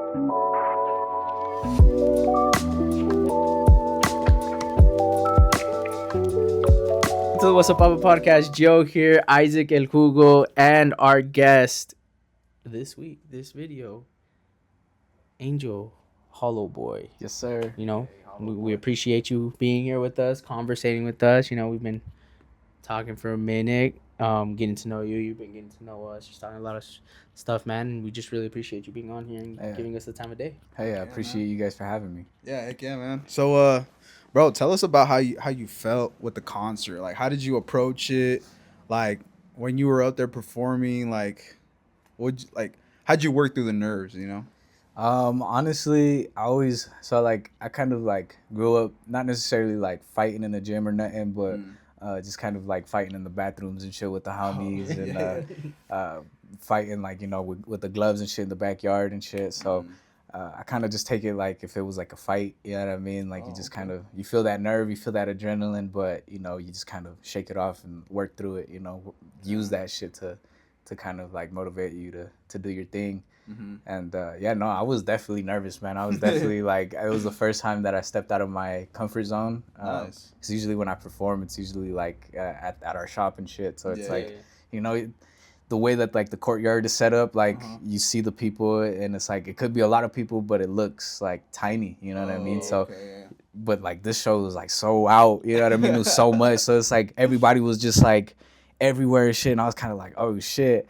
To the What's Up Papa podcast, Joe here, Isaac El Jugo, and our guest this week, this video, Angel HollowBoy. Yes, sir. You know, we appreciate you being here with us, conversating with us. You know, we've been talking for a minute, getting to know you. You've been getting to know us. Just talking a lot of stuff, man. And we just really appreciate you being on here and giving us the time of day. Hey, I appreciate you guys for having me. Yeah, heck yeah, man. So, bro, tell us about how you felt with the concert. Like, how did you approach it? Like, when you were out there performing, like, how'd you work through the nerves? You know? Honestly, I kind of like grew up not necessarily like fighting in the gym or nothing, but just kind of like fighting in the bathrooms and shit with the homies and fighting like, you know, with the gloves and shit in the backyard and shit. So I kind of just take it like if it was like a fight, you know what I mean? Like you just kind of, you feel that nerve, you feel that adrenaline, but you know, you just kind of shake it off and work through it, you know, use that shit to kind of like motivate you to do your thing. And I was definitely nervous, man. I was definitely like, it was the first time that I stepped out of my comfort zone. Nice. It's usually when I perform, it's usually like at our shop and shit. So it's you know, the way that like the courtyard is set up, like you see the people and it's like, it could be a lot of people, but it looks like tiny, you know what I mean? So, but like this show was like so out, you know what I mean? It was so much. So it's like, everybody was just like everywhere and shit. And I was kind of like, oh shit.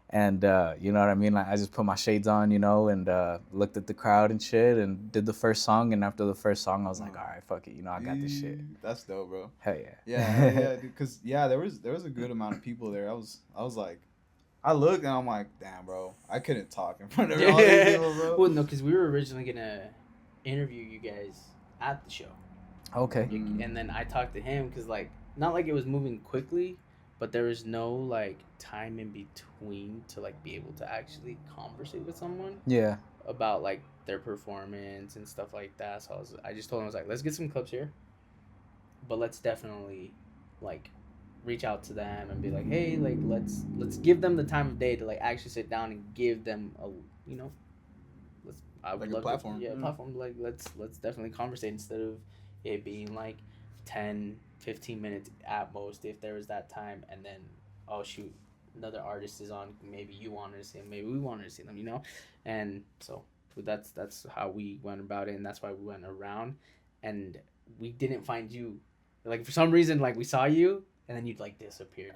And, you know what I mean? Like, I just put my shades on, you know, and looked at the crowd and shit and did the first song. And after the first song, I was like, all right, fuck it. You know, I got this shit. That's dope, bro. Hell yeah. Yeah, because, there was a good amount of people there. I was like, I looked and I'm like, damn, bro, I couldn't talk in front of all these people, bro. Well, no, because we were originally going to interview you guys at the show. Okay. And then I talked to him because, like, not like it was moving quickly, but there was no like time in between to like be able to actually conversate with someone about like their performance and stuff like that. So I just told him, I was like, let's get some clips here, but let's definitely like reach out to them and be like, hey, like let's give them the time of day to like actually sit down and give them a, you know, I would like love a platform. Platform. Like let's definitely conversate instead of it being like 10-15 minutes at most if there was that time, and then oh shoot, another artist is on, maybe you wanted to see them, maybe we wanted to see them, you know. And so that's how we went about it, and that's why we went around, and we didn't find you. Like for some reason, like we saw you and then you'd like disappear.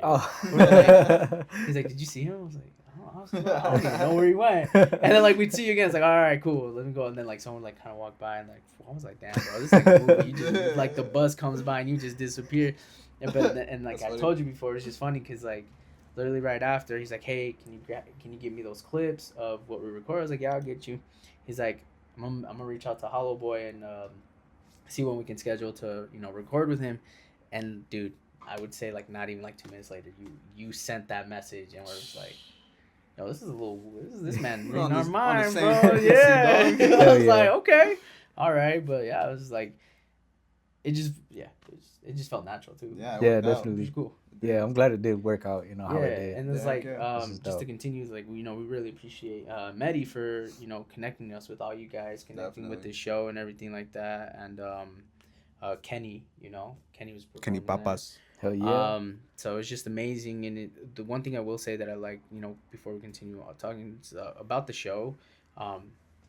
He's like, did you see him? I was like, I don't even know where he went. And then like we'd see you again. It's like, all right, cool, let me go. And then like someone like kind of walked by and like I was like, damn, bro, this is like a movie. You just like the bus comes by and you just disappear. And like I told you before, it's just funny because like literally right after he's like, hey, can you give me those clips of what we recorded? I was like, yeah, I'll get you. He's like, I'm gonna reach out to HollowBoy and see when we can schedule to, you know, record with him. And dude, I would say like not even like 2 minutes later, you sent that message and we're just like, yo, this is this man in our mind, bro. Yeah. I was like, okay, all right, but yeah, it was like, it just felt natural too. Yeah, definitely. It was cool. Yeah, I'm glad it did work out, you know, how it did. And it's like, just to continue, like, you know, we really appreciate Medi for, you know, connecting us with all you guys, connecting with this show and everything like that. And Kenny, you know, Kenny was Kenny Papas. Hell yeah. So it's just amazing. And the one thing I will say that I like, you know, before we continue talking about the show,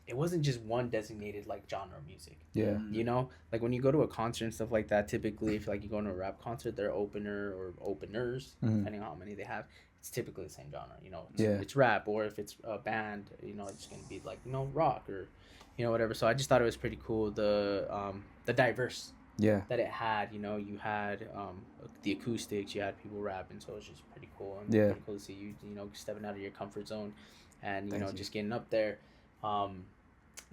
it wasn't just one designated like genre of music. Yeah. You know, like when you go to a concert and stuff like that, typically if like you go to a rap concert, their opener or openers, depending on how many they have, it's typically the same genre. You know, it's rap, or if it's a band, you know, it's gonna be like, you know, rock or, you know, whatever. So I just thought it was pretty cool, the diverse that it had. You know, you had the acoustics, you had people rapping, so it's just pretty cool. And pretty cool to see you, you know, stepping out of your comfort zone and you know just getting up there.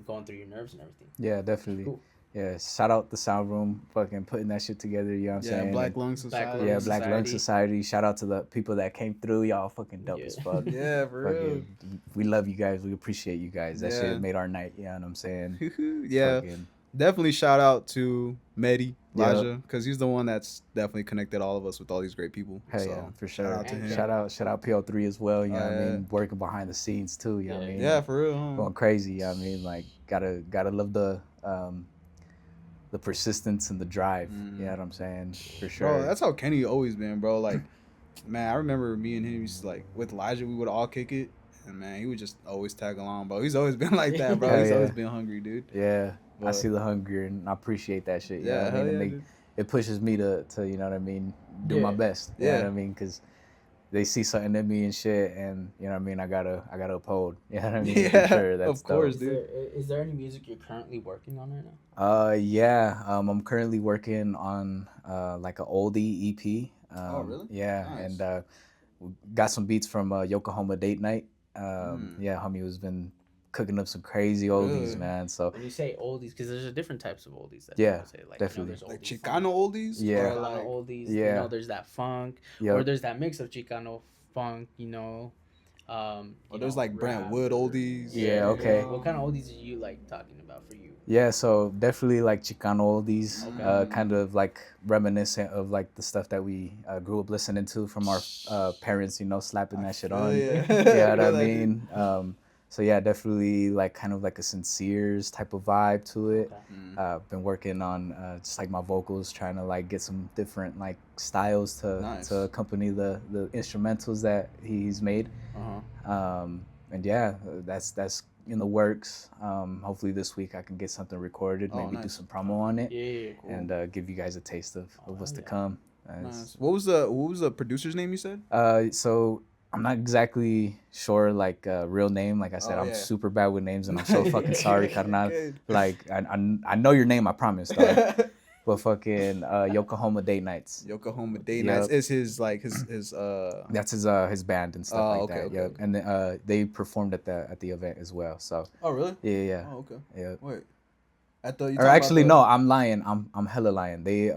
Going through your nerves and everything. Yeah, definitely. Cool. Yeah, shout out the sound room, fucking putting that shit together, you know what I'm saying? Black Lung Society. Black Lung Society. Shout out to the people that came through. Y'all fucking dope as fuck. Yeah, for real. We love you guys. We appreciate you guys. That shit made our night, you know what I'm saying? Yeah. definitely shout out to Mehdi Yeah. Laja, because he's the one that's definitely connected all of us with all these great people. Hell So yeah, for shout sure. out to him. Shout out PO3 as well. You know what I yeah. mean? Working behind the scenes too. You know what I mean? Yeah, for real. Huh? Going crazy. You know what I mean? Like gotta love the persistence and the drive. You know what I'm saying? For sure. Bro, that's how Kenny always been, bro. Like, man, I remember me and him used to, like, with Elijah, we would all kick it. And, man, he would just always tag along, bro. He's always been like that, bro. Hell He's yeah. always been hungry, dude. Yeah, I But- see the hunger and I appreciate that shit. You know Yeah, what I hell mean? yeah, And dude. it pushes me to you know what I mean, do my Yeah. best. You know Yeah. what I mean? Because they see something in me and shit, and you know what I mean. I gotta uphold. You know what I mean? Yeah, For sure. That's of course, dope. dude. Is there any music you're currently working on right now? Yeah. I'm currently working on like an oldie EP. Oh, really? Yeah, Nice. and we got some beats from Yokohama Date Night. Mm. Yeah, homie has been cooking up some crazy oldies, Really? man. So When you say oldies, because there's different types of oldies. That Yeah, people say. Like, definitely. there's Like oldie Chicano oldies? Yeah. Or Chicano like, oldies. Yeah. You know, there's that funk, yeah, or there's that mix of Chicano funk. You know, or there's like Brentwood oldies. Yeah, okay. What kind of oldies are you like talking about for you? yeah. So definitely like Chicano oldies, Okay. kind of like reminiscent of like the stuff that we grew up listening to from our parents. You know, slapping that shit on. Yeah. You know what I Feel that, mean? So yeah, definitely like kind of like a Sincere's type of vibe to it. Okay. Been working on just like my vocals, trying to like get some different like styles Nice. to accompany the instrumentals that he's made. Uh-huh. And yeah, that's in the works. Hopefully this week I can get something recorded, Oh, maybe do nice. some promo on it, Yeah, cool. and give you guys a taste of what's to yeah. come. Nice. What was the producer's name you said? So I'm not exactly sure like real name. Like I said, Oh, I'm yeah. super bad with names, and I'm so fucking sorry, carnal. Good. Like I know your name, I promise, dog. But fucking Yokohama Date Nights. Yokohama Day Yep. Nights is his like his That's his band and stuff like okay, that. okay, Yep. okay. And they performed at the event as well. So Oh really? yeah. Oh okay. Yeah. Wait. I thought you Or actually, no, I'm lying. I'm hella lying. They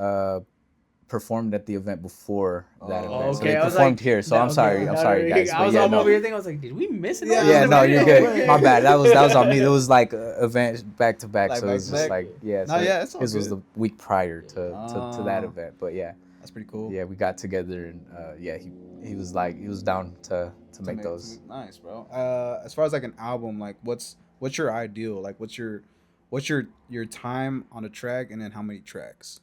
performed at the event before that Oh, event. So okay, they I was performed like, here. So no, I'm okay, sorry. no, I'm no, sorry, no, guys. I But was yeah, all no. over here thinking, I was like, did we miss it? Yeah, Yeah, no, you're good. Wait. My bad. That was on me. It was like events back to back, Like so it was back to just back? like yeah. No, So yeah, it's all his was good. the week prior to that event, but yeah, That's pretty cool. yeah, we got together and yeah, he was down to make those. Nice, bro. As far as like an album, like what's your ideal? Like what's your time on a track, and then how many tracks?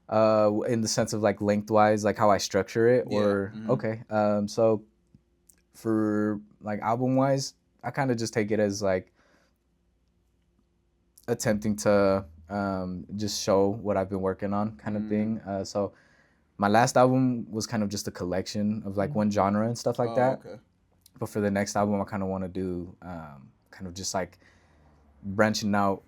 In the sense of like lengthwise, like how I structure it, Yeah, or mhm. okay. So for like album wise, I kind of just take it as like attempting to just show what I've been working on, kind of thing. So my last album was kind of just a collection of like one genre and stuff like that. Okay. But for the next album, I kind of want to do kind of just like branching out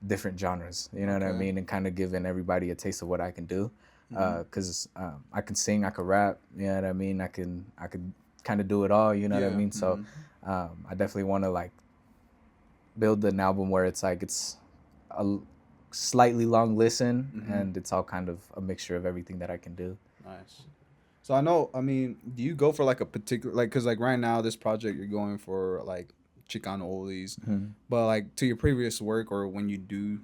different genres, you know what I Okay. mean, and kind of giving everybody a taste of what I can do. Because I can sing, I can rap, you know what I mean. I could kind of do it all, you know what I Yeah, mean. So I definitely want to like build an album where it's like it's a slightly long listen, and it's all kind of a mixture of everything that I can do. Nice. So I mean, do you go for like a particular, like, cause like right now this project you're going for like Chicano oldies, but like to your previous work or when you do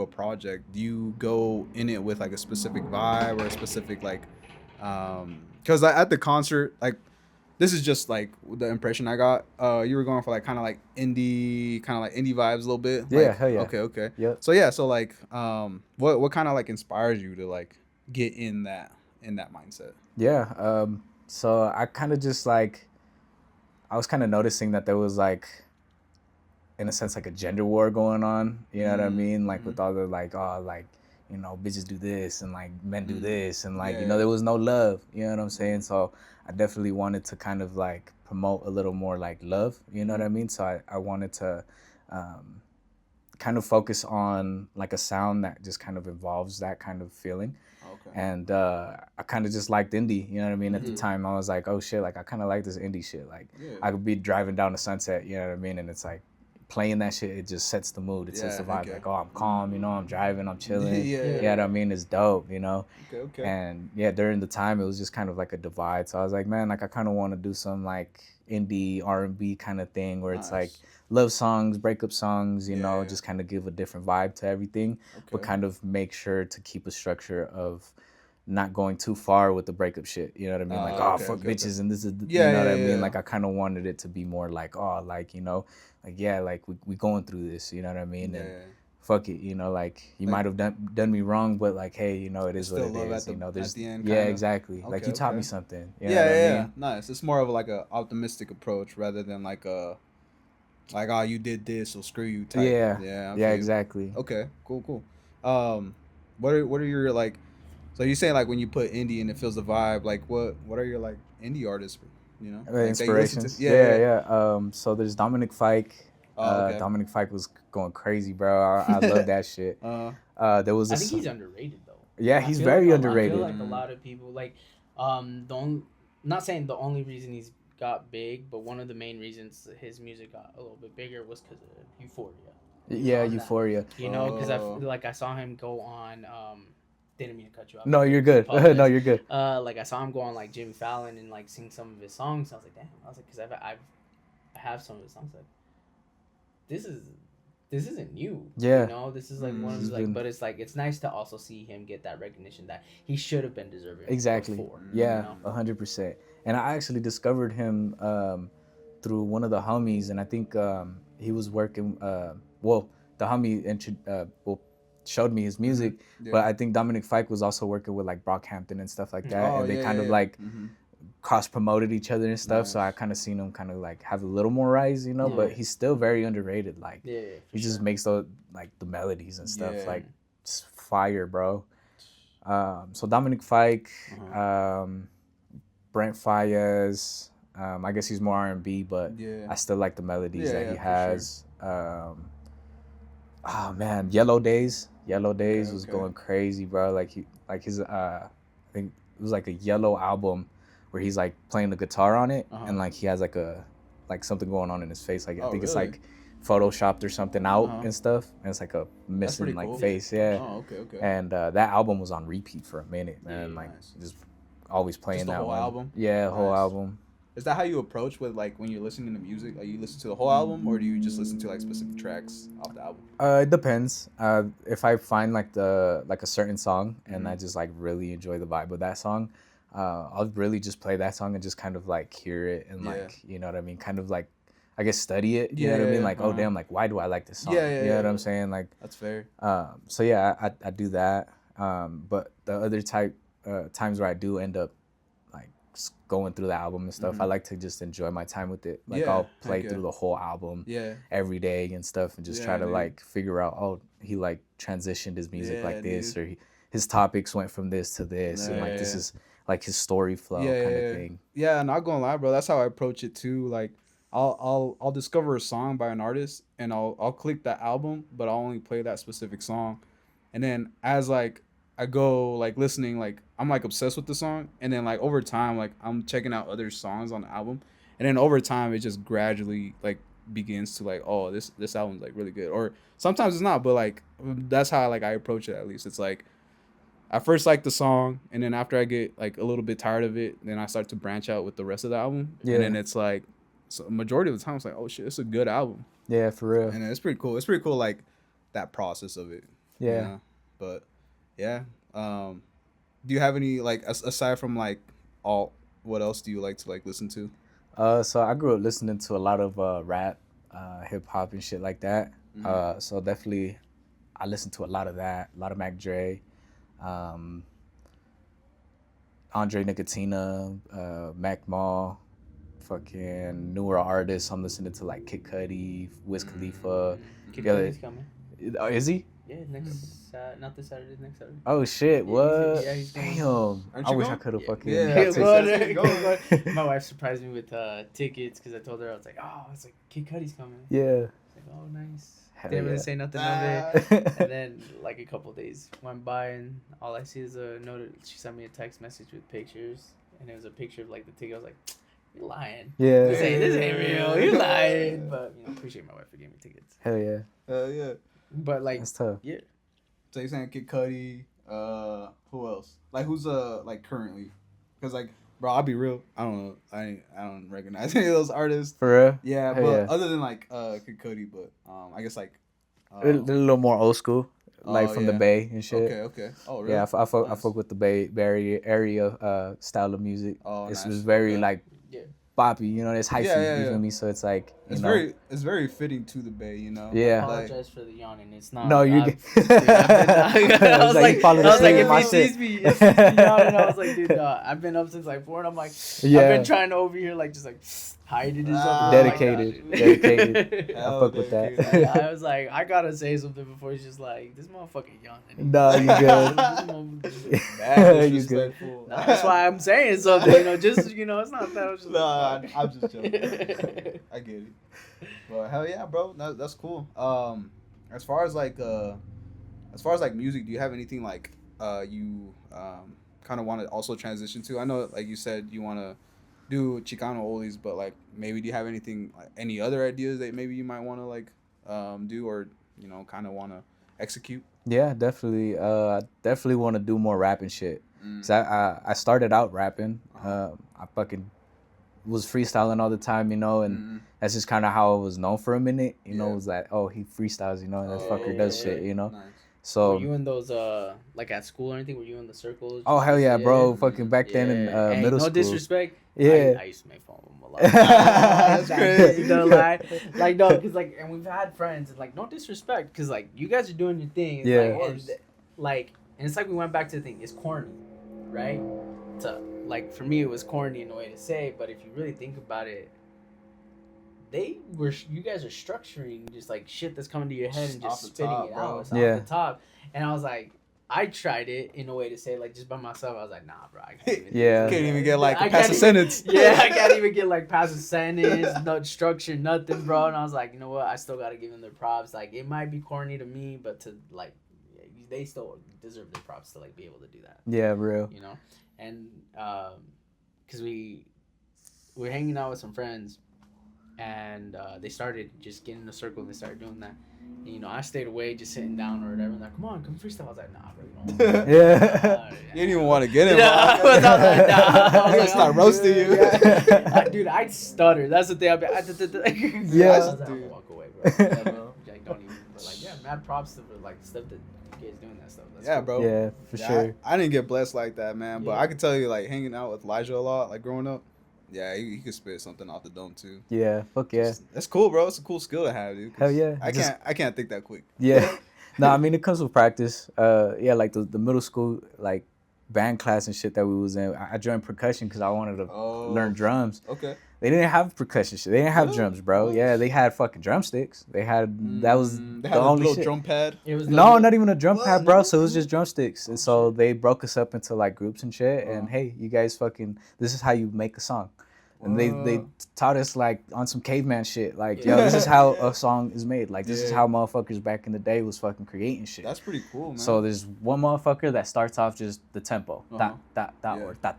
a project, do you go in it with like a specific vibe or a specific like, cause at the concert, like this is just like the impression I got. You were going for like kind of like indie vibes a little bit. Yeah, Like, hell yeah. Okay. Yep. So yeah, so like, what kind of like inspires you to like get in that mindset? Yeah. So I kind of just like, I was kind of noticing that there was like, in a sense, like a gender war going on. You know what I mean? Like with all the like, oh, like, you know, bitches do this and like men do this and like, you know, there was no love. You know what I'm saying? So I definitely wanted to kind of like promote a little more like love. You know what I mean? So I wanted to kind of focus on like a sound that just kind of involves that kind of feeling. Okay. And I kind of just liked indie, you know what I mean? At the time, I was like, oh shit, like I kind of like this indie shit. Like Yeah. I could be driving down the Sunset, you know what I mean? And it's like playing that shit, it just sets the mood. It sets the vibe. Okay. Like, oh, I'm calm, you know, I'm driving, I'm chilling. Yeah. You know what I mean? It's dope, you know? Okay. And yeah, during the time, it was just kind of like a divide. So I was like, man, like I kind of want to do some like indie R&B kind of thing where it's like love songs, breakup songs, you know, just kind of give a different vibe to everything, but kind of make sure to keep a structure of not going too far with the breakup shit. You know what I mean? Like, fuck bitches and this is, you know what I mean? Like, I kind of wanted it to be more like, oh, like, you know, like, yeah, like we going through this, you know what I mean? And fuck it, you know, like you might have done me wrong, but like, hey, you know, it is what it is. You know, there's, exactly. Like you taught me something. You know what I mean? Nice. It's more of like a optimistic approach rather than like a, like, oh, you did this, so screw you type. Yeah, exactly. Okay, cool. What are your like? So you saying like when you put indie and it feels the vibe, like what are your like indie artists, you know? Like inspirations. So there's Dominic Fike. Dominic Fike was going crazy, bro. I love that shit. There was I think he's underrated though. Yeah, he's very underrated. I feel like a lot of people like not saying the only reason he's got big, but one of the main reasons his music got a little bit bigger was because of Euphoria. Yeah, Euphoria. You know, because I saw him go on. Didn't mean to cut you off. No, you're good. No, you're good. Like I saw him go on like Jimmy Fallon and like sing some of his songs. I was like, damn. I was like, because I have some of his songs. Like, this isn't new. Yeah. You know, this is like one of those like, but it's like it's nice to also see him get that recognition that he should have been deserving. Exactly. Before, yeah, 100%. And I actually discovered him through one of the homies, and I think he was working. The homie showed me his music, but I think Dominic Fike was also working with like Brockhampton and stuff like that, and they kind of like cross promoted each other and stuff. So I kind of seen him kind of like have a little more rise, you know. But he's still very underrated. Like he just makes those like the melodies and stuff like just fire, bro. So Dominic Fike, Brent Faiyaz. I guess he's more R&B, but I still like the melodies that he has. Sure. Oh man, Yellow Days was going crazy, bro. Like his I think it was like a Yellow album where he's like playing the guitar on it, and like he has like something going on in his face. Like I think it's like photoshopped or something out and stuff, and it's like a missing like face. Okay. And that album was on repeat for a minute, man. Like just always playing that whole one. Album. Yeah, whole album. Is that how you approach with like when you're listening to music? Like you listen to the whole album, or do you just listen to like specific tracks off the album? It depends. If I find like a certain song and I just like really enjoy the vibe of that song, I'll really just play that song and just kind of like hear it and like you know what I mean, kind of like I guess study it. You know what I mean? Like oh damn, like why do I like this song? You know what I'm saying? Like that's fair. So yeah, I do that. But the other times where I do end up going through the album and stuff, I like to just enjoy my time with it. Like I'll play through the whole album every day and stuff and just try to like figure out, oh, he like transitioned his music like this, or his topics went from this to this, and like this is like his story flow kind of thing. Yeah, not gonna lie, bro, that's how I approach it too. Like I'll discover a song by an artist and I'll click that album, but I'll only play that specific song. And then as like I go like listening, like I'm like obsessed with the song, and then like over time, like I'm checking out other songs on the album, and then over time it just gradually like begins to like, oh, this album's like really good, or sometimes it's not, but like that's how like I approach it. At least it's like I first like the song, and then after I get like a little bit tired of it, then I start to branch out with the rest of the album, and then it's like, so majority of the time it's like, oh shit, it's a good album. Yeah, for real. And it's pretty cool. It's pretty cool, like that process of it. Yeah. You know? But yeah. Do you have any like aside from like alt, what else do you like to like listen to? So I grew up listening to a lot of rap, hip hop and shit like that. So definitely I listen to a lot of that, a lot of Mac Dre, Andre Nicotina, Mac Mall, fucking newer artists. I'm listening to like Kid Cudi, Wiz Khalifa. Kid Cudi's coming. Is he? Yeah, not this Saturday, next Saturday. Oh shit! What? Yeah, he's going. Damn! I wish I could have fucking. Yeah, my wife surprised me with tickets because I told her I was like, oh, it's like Kid Cudi's coming. Yeah. I was like, oh, nice. Didn't really say nothing of it. And then like a couple days went by and all I see is a note. She sent me a text message with pictures, and it was a picture of like the ticket. I was like, you're lying. Yeah. This ain't real. You're lying. But you know, appreciate my wife for giving me tickets. Hell yeah. Yeah. But like, That's tough. yeah. So you're saying Kid Cudi, who else? Like who's like currently? Because like, bro, I'll be real. I don't know. I don't recognize any of those artists. For real? Yeah, Hell but yeah. other than like Kid Cudi, but I guess like They're a little more old school, like from the yeah. Bay and shit. Okay. Oh, really? Yeah, I fuck Nice. with the Bay area style of music. Oh, It's nice. just very Yeah. like Yeah. boppy, you know. It's hyphy, Yeah, you yeah. feel me? So it's like It's very fitting to the Bay, you know. I Yeah. apologize for the yawning. It's not. No, you're I've- good. dude, I was like, falling I was like, asleep in if my he shit. sees me yawning, I was like, dude, I've been up since like 4, and I'm like, Yeah. I've been trying to over here like just like hide it or something. Ah. Dedicated. Oh my God. Dedicated. I Hell, fuck with that. dedicated. I was like, I gotta say something before he's just like, this motherfucker yawning. No, you good. Mad You good. disrespectful. No, that's why I'm saying something, just, it's not that. I was just No, like, I'm just joking. I get it. Well, hell yeah, bro. That's cool. As far as like music, do you have anything like you kind of want to also transition to? I know, like you said, you want to do Chicano oldies, but like maybe do you have anything, like, any other ideas that maybe you might want to like do or kind of want to execute? Yeah, definitely. I definitely want to do more rapping shit. So I started out rapping. I fucking was freestyling all the time, and that's just kind of how I was known for a minute. It was like, oh, he freestyles, and that fucker does shit, Nice. So. were you in those like at school or anything? Were you in the circles? Oh hell yeah, bro! Fucking back then in Hey, middle no school. disrespect. Yeah. I used to make fun of him a lot. That's crazy. No lie. Like no, because like, and we've had friends and like, no disrespect, because like you guys are doing your thing. Yeah. Like, Of course. and it's like we went back to the thing. It's corny, right? To like for me, it was corny in a way to say, but if you really think about it, you guys are structuring just like shit that's coming to your head and Off just the spitting top, it bro. out. It's Yeah. off the top. And I was like, I tried it in a way to say like just by myself. I was like, nah, bro, I can't even. Yeah. Can't even get like I past a can't sentence. Yeah, I can't even get like past a sentence, no structure, nothing, bro. And I was like, you know what? I still gotta give them their props. Like it might be corny to me, but to like, they still deserve their props to like be able to do that. Yeah, real. And because we're hanging out with some friends, and they started just getting in a circle and they started doing that. And, I stayed away, just sitting down or whatever. And they're like, come on, come freestyle. I was like, nah, bro, you don't. Yeah. You didn't even want to get him. Yeah, I was like, nah. I was They're gonna like, start I'm roasting good. you. Yeah. Dude, I'd stutter. That's the thing. Yeah. I was like, Dude. walk away, bro. Yeah, bro. Like, don't even. But like, yeah, mad props to like stuff that you guys doing that stuff. That's Yeah, cool. bro. Yeah, for sure. I didn't get blessed like that, man. But Yeah. I could tell you, like, hanging out with Elijah a lot, like, growing up, yeah, he could spit something off the dome, too. Yeah, fuck yeah. That's cool, bro. It's a cool skill to have, dude. 'cause Hell yeah. I can't think that quick. Yeah. No, I mean it comes with practice. Yeah, like the middle school like band class and shit that we was in. I joined percussion because I wanted to learn drums. Okay. They didn't have percussion shit. They didn't have Really? drums, bro. What? Yeah, they had fucking drumsticks. They had that was They the had a only little shit. drum pad. It was No, like- not even a drum What? pad, bro. No? So it was just drumsticks. And so they broke us up into like groups and shit. And Uh-huh. hey, you guys fucking, this is how you make a song. And they Wow. taught us like on some caveman shit. Like, Yeah. yo, this is how a song is made. Like, this is Yeah. how motherfuckers back in the day was fucking creating shit. That's pretty cool, man. So there's one motherfucker that starts off just the tempo, Uh-huh. dot, Yeah. or dot,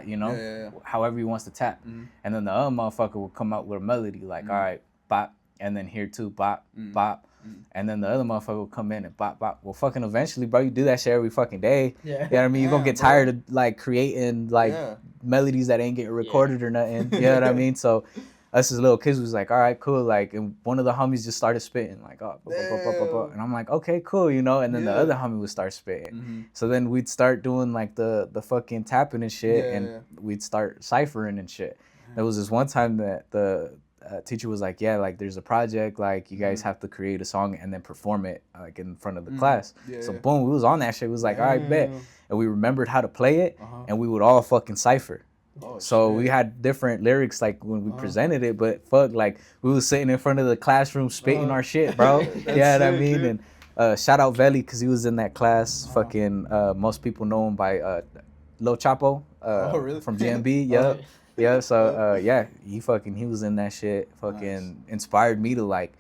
Yeah. however he wants to tap. Mhm. And then the other motherfucker will come out with a melody like, Mhm. all right, bop, and then here too, bop, Mhm. bop. Mhm. And then the other motherfucker will come in and bop, bop. Well, fucking eventually, bro, you do that shit every fucking day. Yeah. You know what I mean? You're gonna Yeah, get bro. tired of like creating like Yeah. melodies that ain't getting recorded or nothing. You know what I mean? So us as little kids was like, all right, cool. Like, and one of the homies just started spitting like, oh, and I'm like, okay, cool, And then the Yeah. other homie would start spitting. Mhm. So then we'd start doing like the fucking tapping and shit, Yeah, and yeah. we'd start ciphering and shit. There was this one time that the teacher was like, yeah, like there's a project, like you guys have to create a song and then perform it like in front of the class. Yeah, So yeah. boom, we was on that shit. We was like, all right, bet. Damn. And we remembered how to play it, Uh-huh. and we would all fucking cipher. Oh, So shit. we had different lyrics like when we Uh-huh. presented it, but fuck, like we was sitting in front of the classroom spitting Uh-huh. our shit, bro. You That's know what I sick, mean? dude. And shout out Veli because he was in that class. Uh-huh. Fucking most people know him by Lo Chapo Oh, really? from GMB. Yep. Okay. Yeah. So yeah, he was in that shit. Fucking inspired me to like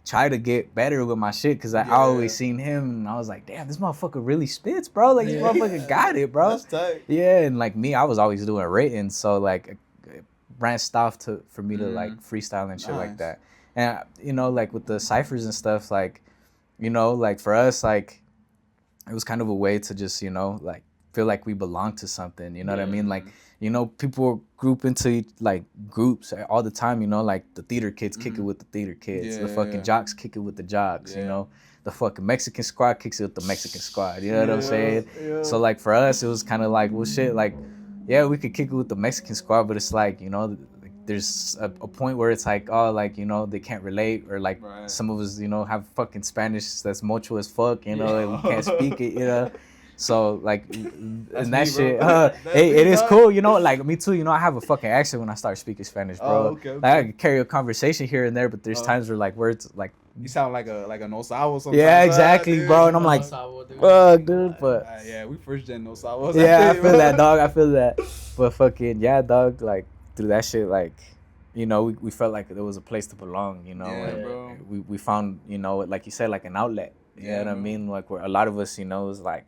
try to get better with my shit because I Yeah. always seen him and I was like, damn, this motherfucker really spits, bro. Like this Yeah. motherfucker got it, bro. That's tight. Yeah, and like me, I was always doing written, so like it branched off for me to like freestyle and shit like Nice. that. And you know, like with the ciphers and stuff, like, you know, like for us, like it was kind of a way to just, you know, like feel like we belong to something. You know what I mean? Like, you know, people group into like groups all the time. You know, like the theater kids kick it with the theater kids. The fucking jocks kick it with the jocks. You know, the fucking Mexican squad kicks it with the Mexican squad. You know what I'm saying? So like for us, it was kind of like, well, shit, like, yeah, we could kick it with the Mexican squad, but it's like, you know, there's a point where it's like, oh, like, you know, they can't relate, or like some of us, you know, have fucking Spanish that's mucho as fuck, you know, and we can't speak it, you know. So like, and that shit, it is cool, you know. Like me too, you know. I have a fucking accent when I start speaking Spanish, bro. Okay. Like I can carry a conversation here and there, but there's times where like words like you sound like a no sabo sometimes. Yeah, exactly, bro. And I'm like, fuck, dude. But yeah, we first gen no sabos. Yeah, I feel that, dog. I feel that. But fucking yeah, dog. Like through that shit, like, you know, we felt like there was a place to belong, you know. Yeah, bro. We found, you know, like you said, like an outlet. You know what I mean? Like where a lot of us, you know, was like,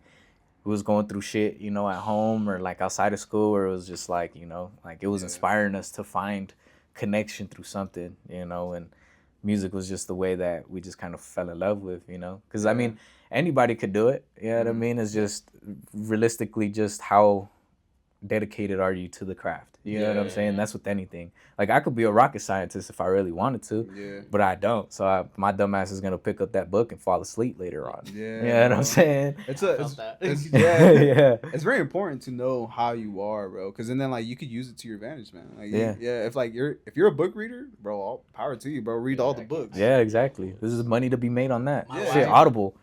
who was going through shit, you know, at home or like outside of school, where it was just like, you know, like it was inspiring us to find connection through something, you know, and music was just the way that we just kind of fell in love with, you know, because I mean, anybody could do it, you know what I mean? It's just realistically just how dedicated are you to the craft, you know what I'm saying? That's with anything. Like I could be a rocket scientist if I really wanted to, but I don't. So my dumb ass is gonna pick up that book and fall asleep later on. You know what I'm saying? It's very important to know how you are, bro, because then like you could use it to your advantage, man. Like, if you're a book reader, bro, all power to you, bro. Read all the books. Yeah, exactly. This is money to be made on that. Shit, Audible.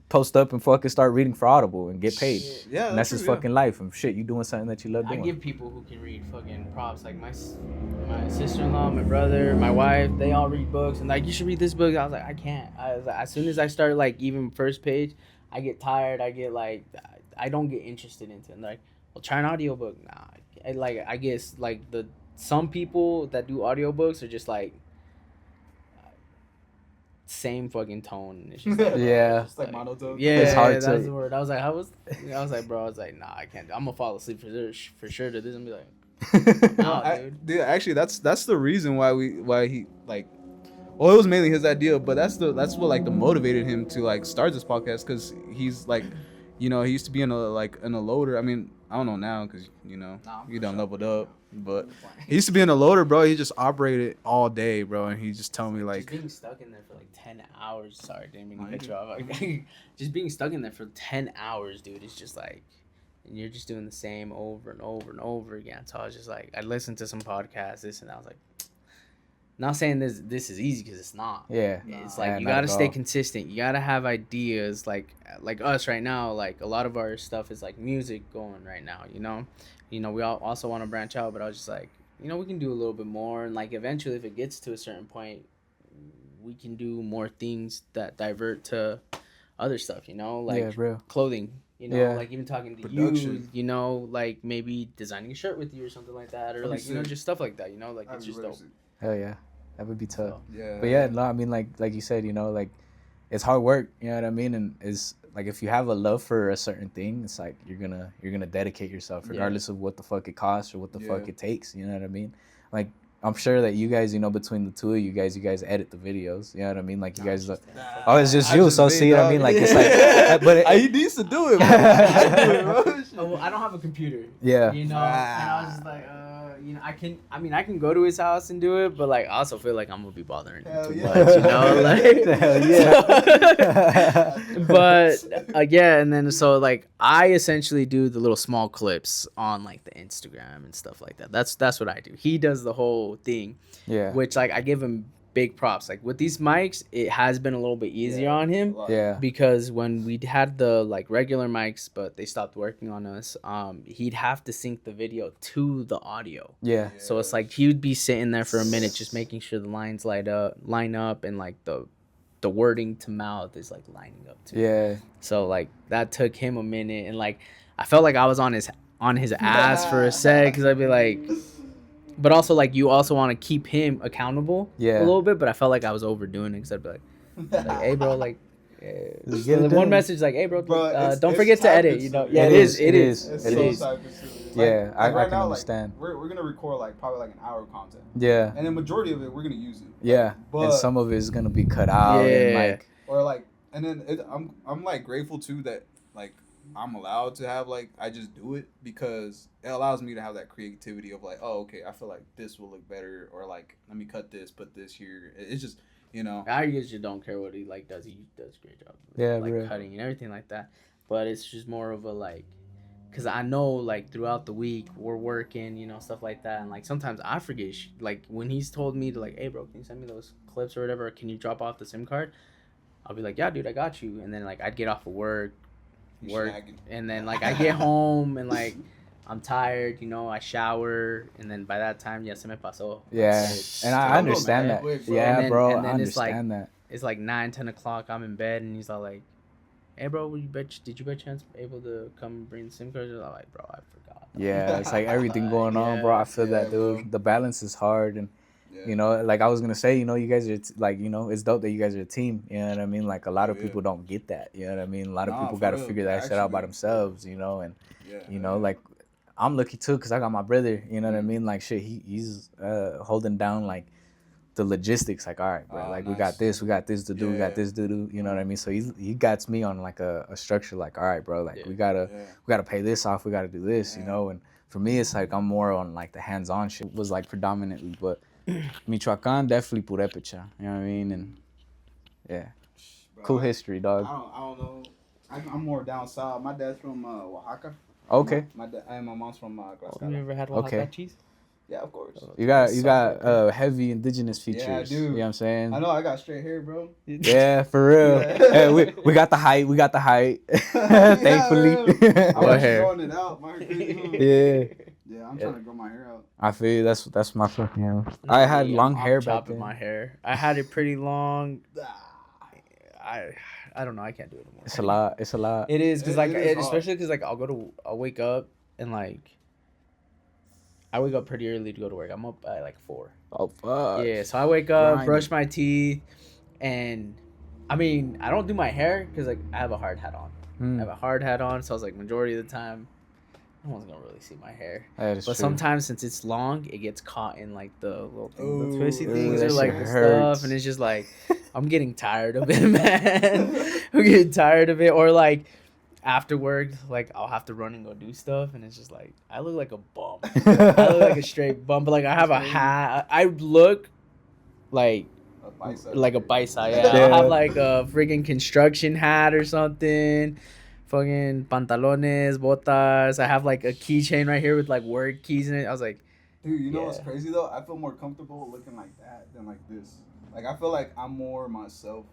Post up and fucking start reading for Audible and get paid. Yeah, and that's his fucking life. And shit, you doing something that you love doing. I give people who can read fucking props. Like my sister-in-law, my brother, my wife, they all read books. And like, you should read this book. I was like, I can't. I was like, as soon as I start like even first page, I get tired. I get like, I don't get interested into it. And like, well, try an audiobook. Nah. I guess like some people that do audiobooks are just like, same fucking tone. It's just like, it's like monotone. Yeah, it's hard that's the word. I was like, bro, I was like, nah, I can't. I'm gonna fall asleep for sure to this and be like, nah, dude. Actually, that's the reason why he like. Well, it was mainly his idea, but that's what like the motivated him to like start this podcast, because he's like, you know, he used to be in a loader. I mean, I don't know now because you know you done leveled up. But he used to be in a loader, bro. He just operated all day, bro, and he just told me like just being stuck in there for like 10 hours. Sorry, didn't mean to cut you off. Just being stuck in there for 10 hours, dude. It's just like, and you're just doing the same over and over and over again. So I was just like, I listened to some podcasts, this and that. I was like, not saying this is easy, because it's not. Yeah, it's like you gotta stay consistent. You gotta have ideas, like us right now. Like a lot of our stuff is like music going right now. You know, we all also want to branch out, but I was just like, you know, we can do a little bit more, and like eventually, if it gets to a certain point, we can do more things that divert to other stuff. You know, like clothing. You know, like even talking to production. You. You know, like maybe designing a shirt with you or something like that, or like, you know, just stuff like that. You know, like it's just dope. Hell yeah, that would be tough. So, yeah. But yeah, no, I mean, like you said, you know, like it's hard work. You know what I mean? And it's like, if you have a love for a certain thing, it's like you're gonna dedicate yourself regardless of what the fuck it costs or what the fuck it takes. You know what I mean? Like, I'm sure that you guys, you know, between the two of you guys edit the videos. You know what I mean? Like, you guys, it's just you. So see what I mean? Like, it's like, but he needs to do it, bro. Well, I don't have a computer. Yeah. You know, and I was just like, you know, I can go to his house and do it, but like, I also feel like I'm gonna be bothering him too much, you know, like. Hell yeah. But yeah, and then so like I essentially do the little small clips on like the Instagram and stuff like that. That's what I do. He does the whole thing. Yeah. Which like I give him big props. Like with these mics, it has been a little bit easier on him. Yeah. Because when we had the like regular mics, but they stopped working on us, he'd have to sync the video to the audio. Yeah. So it's like he would be sitting there for a minute just making sure the lines line up, and like the wording to mouth is like lining up too. Yeah. So like that took him a minute, and like I felt like I was on his ass for a sec, because I'd be like. But also, like, you also want to keep him accountable a little bit. But I felt like I was overdoing it, because I'd be like, hey, bro, like, Just So get it the one done. message like, hey, bro, It's don't forget to edit. You know, yeah, it is. It's It so is. time-consuming. Yeah, I right can now, understand. Like, we're gonna record like probably like an hour of content, Yeah, and the majority of it we're gonna use it. yeah. But And some of it is gonna be cut out and Yeah. like or like, and then I'm like grateful too that like I'm allowed to have like I just do it because it allows me to have that creativity of like, oh, okay, I feel like this will look better, or like let me cut this, put this here. It's just, you know. I usually don't care what he like does. He does a great job. Yeah, like real. cutting and everything like that. But it's just more of a like, cause I know like throughout the week we're working, you know, stuff like that, and like sometimes I forget. Like when he's told me to like, hey, bro, can you send me those clips or whatever? Can you drop off the SIM card? I'll be like, yeah, dude, I got you. And then like I'd get off of work, and then like I get home and like I'm tired, you know, I shower, and then by that time, se me pasó. yeah. And I understand that. Quick, bro. Yeah, And then- bro, and then I it's like- understand that. It's like 9-10 o'clock. I'm in bed, and he's all like, "Hey, bro, did you by chance able to come bring the SIM cards?" I'm like, "Bro, I forgot." Yeah, it's like everything going on, bro. I feel that, dude. bro. The balance is hard, and Yeah. you know, like I was gonna say, you know, you guys are like, you know, it's dope that you guys are a team. You know what I mean? Like a lot of Yeah. people don't get that. You know what I mean? A lot of people for got to real. figure that shit out by Actually, themselves. You know, and Yeah, you know, like I'm lucky too, cause I got my brother. You know what I mean? Like shit, he's holding down like the logistics. Like, all right, bro, like we got nice. this to do, we got this to do. You know what I mean? So he guides me on like a structure. Like, all right, bro, like Yeah. we gotta pay this off. We gotta do this. You Yeah. know, and for me, it's like I'm more on like the hands-on shit. Was like predominantly, but Michoacan definitely Purepecha. You know what I mean? And yeah, Bro, cool history, I dog. don't know. I'm more down south. My dad's from Oaxaca. Okay, My dad and my mom's from You Tlaxcala. ever had Okay. Oaxaca cheese? Yeah, of course. you got Sucker. heavy indigenous features. Yeah, I do. You know what I'm saying? I know I got straight hair, bro. Yeah, for real. Yeah. Hey, we got the height. We got the height. Thankfully. I'm What actually hair? growing it out. My hair crazy, huh? Yeah, Yeah, I'm trying to grow my hair out. I feel you. That's my fucking. I had long hair I'm back chopping then. my hair. I had it pretty long. I don't know. I can't do it anymore. It's a lot. It's a lot. It is because It like is hard. especially because like I'll wake up and like I wake up pretty early to go to work. I'm up at like 4. Oh fuck. Yeah, so I wake up, Grinding. brush my teeth, and I mean I don't do my hair because like I have a hard hat on. I have a hard hat on, so I was like majority of the time, no one's gonna really see my hair. That is But true. sometimes since it's long, it gets caught in like the little thing, the Ooh, twisty ooh, things that or like shit the hurts. stuff, and it's just like I'm getting tired of it, man. I'm getting tired of it, or like after work, like I'll have to run and go do stuff, and it's just like I look like a bum. I look like a straight bum, but like I have a hat. I look like a bicep. Yeah, Yeah. I'll have like a freaking construction hat or something. Fucking pantalones, botas. I have like a keychain right here with like word keys in it. I was like, Dude, you know what's Yeah. crazy though? I feel more comfortable looking like that than like this. Like I feel like I'm more myself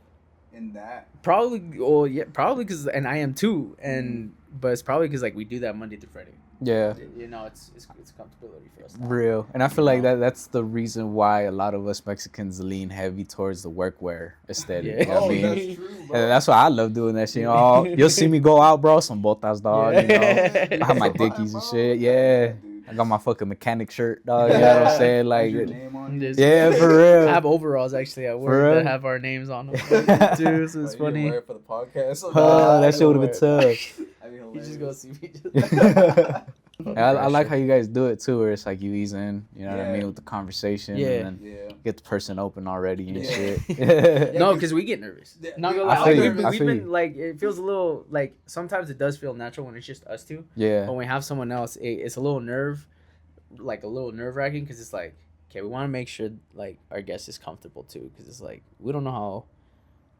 in that. probably, well, yeah, probably because, and I am too, and but it's probably because like we do that Monday through Friday. Yeah. You know, it's comfortability for us. Real. And I feel like that's the reason why a lot of us Mexicans lean heavy towards the workwear aesthetic. Yeah. You know what I Oh, mean? that's true, bro. And that's why I love doing that shit. You know, you'll see me go out, bro. Some botas, dog. You know, I have my dickies and shit. Yeah, Dude. I got my fucking mechanic shirt, dog. You know what I'm saying? Like, Has your name on it? yeah, for real. I have overalls actually at work real? that have our names on them too, so it's Like, you funny. wear it for the podcast. Oh, that I shit don't would have been wear tough. That'd be You just hilarious. go see me. I like how you guys do it too, where it's like you ease in, you know what I Yeah. mean, with the conversation, Yeah. and then Yeah. get the person open already and Yeah. shit. Yeah, No, 'cause- because we get nervous. Yeah, Not gonna I lie, feel like, you, we've I we've feel been you. like it feels a little like sometimes it does feel natural when it's just us two, Yeah, but when we have someone else, it's a little nerve wracking because it's like okay, we want to make sure like our guest is comfortable too because it's like we don't know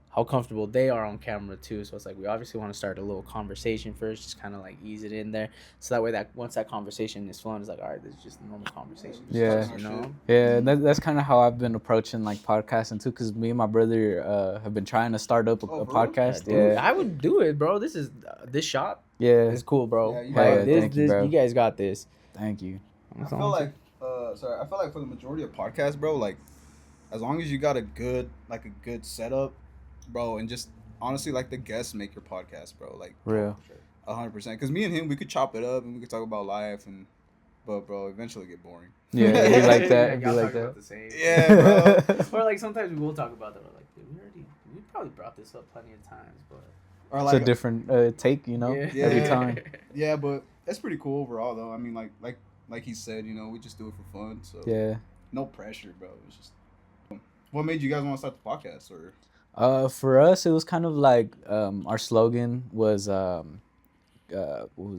how comfortable they are on camera too, so it's like we obviously want to start a little conversation first, just kind of like ease it in there, so that way that once that conversation is flowing, it's like all right, this is just a normal conversation. Yeah. you know. yeah, that's kind of how I've been approaching like podcasting too, because me and my brother have been trying to start up a Oh, for real? podcast. Dude, Yeah, I would do it, bro. This is this shop yeah. is cool, bro. Yeah, you Like, got it. this, Thank you, bro. you guys got this. Thank you. I feel like for the majority of podcasts, bro, like as long as you got a good setup, bro, and just honestly like the guests make your podcast, bro, like Real. 100%. Because me and him, we could chop it up and we could talk about life, but bro, eventually it get boring. Yeah, it'd be like that. It'd be Y'all like talk about that. the same. Yeah, bro. Or like sometimes we will talk about that. We're like, dude, we probably brought this up plenty of times, but Or It's like a different take, you know, Yeah. every time. yeah, but it's pretty cool overall though. I mean, like he said, you know, we just do it for fun. So Yeah. no pressure, bro. It's just what made you guys want to start the podcast, or For us, it was kind of like our slogan was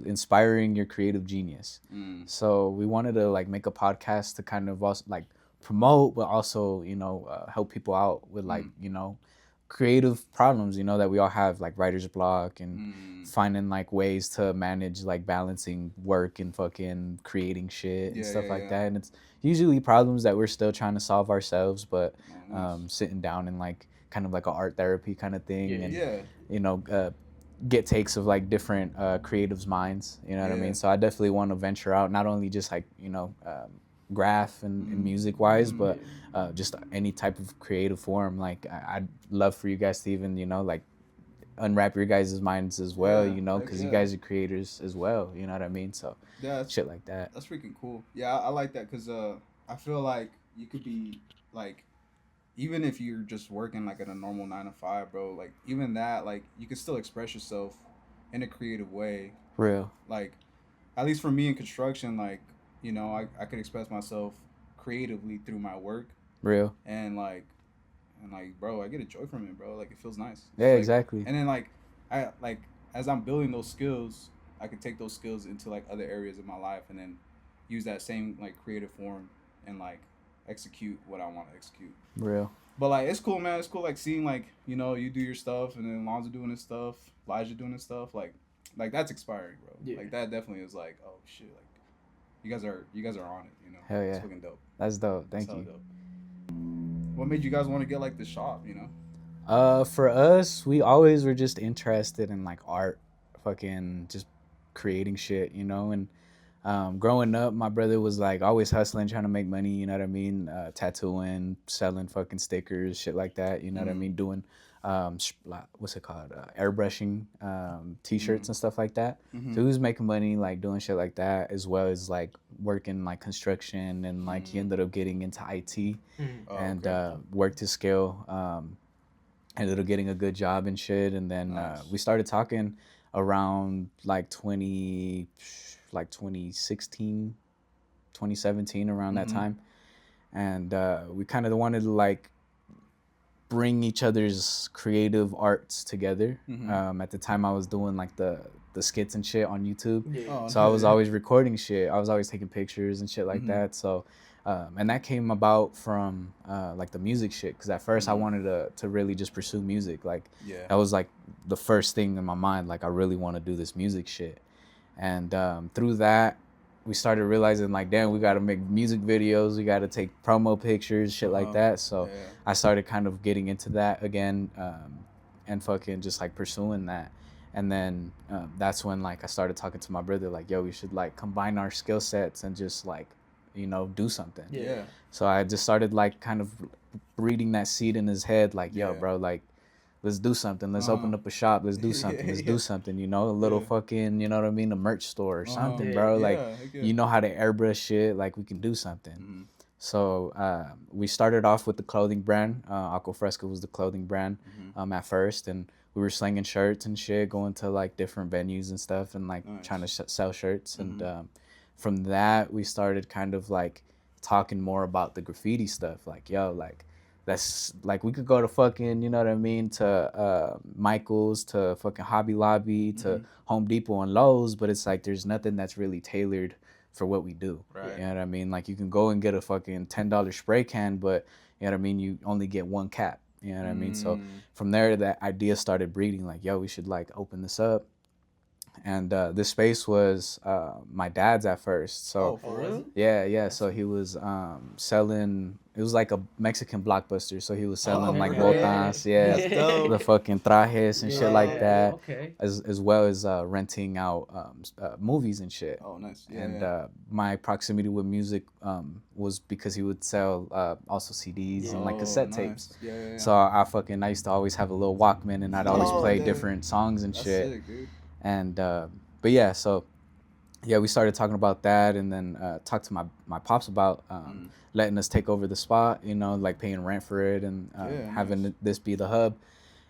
inspiring your creative genius. So we wanted to like make a podcast to kind of also like promote, but also, you know, help people out with like, you know, creative problems, you know, that we all have, like writer's block and finding like ways to manage like balancing work and fucking creating shit and stuff like that. And it's usually problems that we're still trying to solve ourselves, but sitting down and like kind of like a art therapy kind of thing, and you know, get takes of like different creatives' minds, you know what I mean? So I definitely want to venture out, not only just like, you know, graph and music wise, but just any type of creative form. Like I'd love for you guys to even, you know, like unwrap your guys' minds as well, you know, because you guys are creators as well, you know what I mean? So shit like that. That's freaking cool. Yeah, I like that because I feel like you could be like, even if you're just working like at a normal 9 to 5, bro, like even that, like you can still express yourself in a creative way. Real. Like, at least for me in construction, like, you know, I could express myself creatively through my work. Real. And like, bro, I get a joy from it, bro. Like, it feels nice. Yeah, like, exactly. And then like, as I'm building those skills, I could take those skills into like other areas of my life and then use that same like creative form and like execute what I want to execute. Real. But like, it's cool, man. It's cool like seeing like, you know, you do your stuff and then Lonzo doing his stuff, Elijah doing his stuff. Like that's inspiring, bro. Yeah. Like that definitely is like, oh shit, like you guys are on it, you know. Hell yeah. It's fucking dope. That's dope. Thank you. Dope. What made you guys want to get like the shop, you know? For us, we always were just interested in like art, fucking just creating shit, you know. And growing up, my brother was like always hustling, trying to make money, you know what I mean? Tattooing, selling fucking stickers, shit like that, you know what I mean? Doing what's it called? Airbrushing t-shirts and stuff like that. So he was making money like doing shit like that, as well as like working like construction, and like he ended up getting into IT and worked his skill. Ended up getting a good job and shit, and then we started talking around like 2016, 2017, around that time. And we kind of wanted to like bring each other's creative arts together. At the time I was doing like the skits and shit on YouTube. So I was always recording shit. I was always taking pictures and shit like that. So and that came about from like the music shit, because at first I wanted to really just pursue music. Like that was like the first thing in my mind, like I really want to do this music shit. And through that we started realizing like, damn, we got to make music videos, we got to take promo pictures, shit like that. So I started kind of getting into that again, and fucking just like pursuing that. And then that's when like I started talking to my brother like, yo, we should like combine our skill sets and just like, you know, do something. So I just started like kind of reading that seed in his head, like, yo, bro, like let's do something. Let's open up a shop. Let's do something. Let's do something, you know, a little fucking, you know what I mean? A merch store or something, bro. Like, you know how to airbrush shit. Like, we can do something. So we started off with the clothing brand. Aquafresca was the clothing brand at first. And we were slinging shirts and shit, going to like different venues and stuff, and like trying to sell shirts. And from that, we started kind of like talking more about the graffiti stuff. Like, yo, like, that's like, we could go to fucking, you know what I mean, to Michael's, to fucking Hobby Lobby, to Home Depot and Lowe's, but it's like there's nothing that's really tailored for what we do. You know what I mean? Like, you can go and get a fucking $10 spray can, but you know what I mean, you only get one cap. You know what I mean? So from there, that idea started breeding, like, yo, we should like open this up. And this space was my dad's at first. So yeah. So he was selling. It was like a Mexican Blockbuster. So he was selling like botas, the fucking trajes and shit like that, as well as renting out movies and shit. Oh, nice. And my proximity with music was because he would sell also CDs and like cassette tapes. So I used to always have a little Walkman, and I'd always play different songs and shit. Sick, dude. And but yeah, so yeah, we started talking about that, and then talked to my pops about letting us take over the spot, you know, like paying rent for it, and having this be the hub.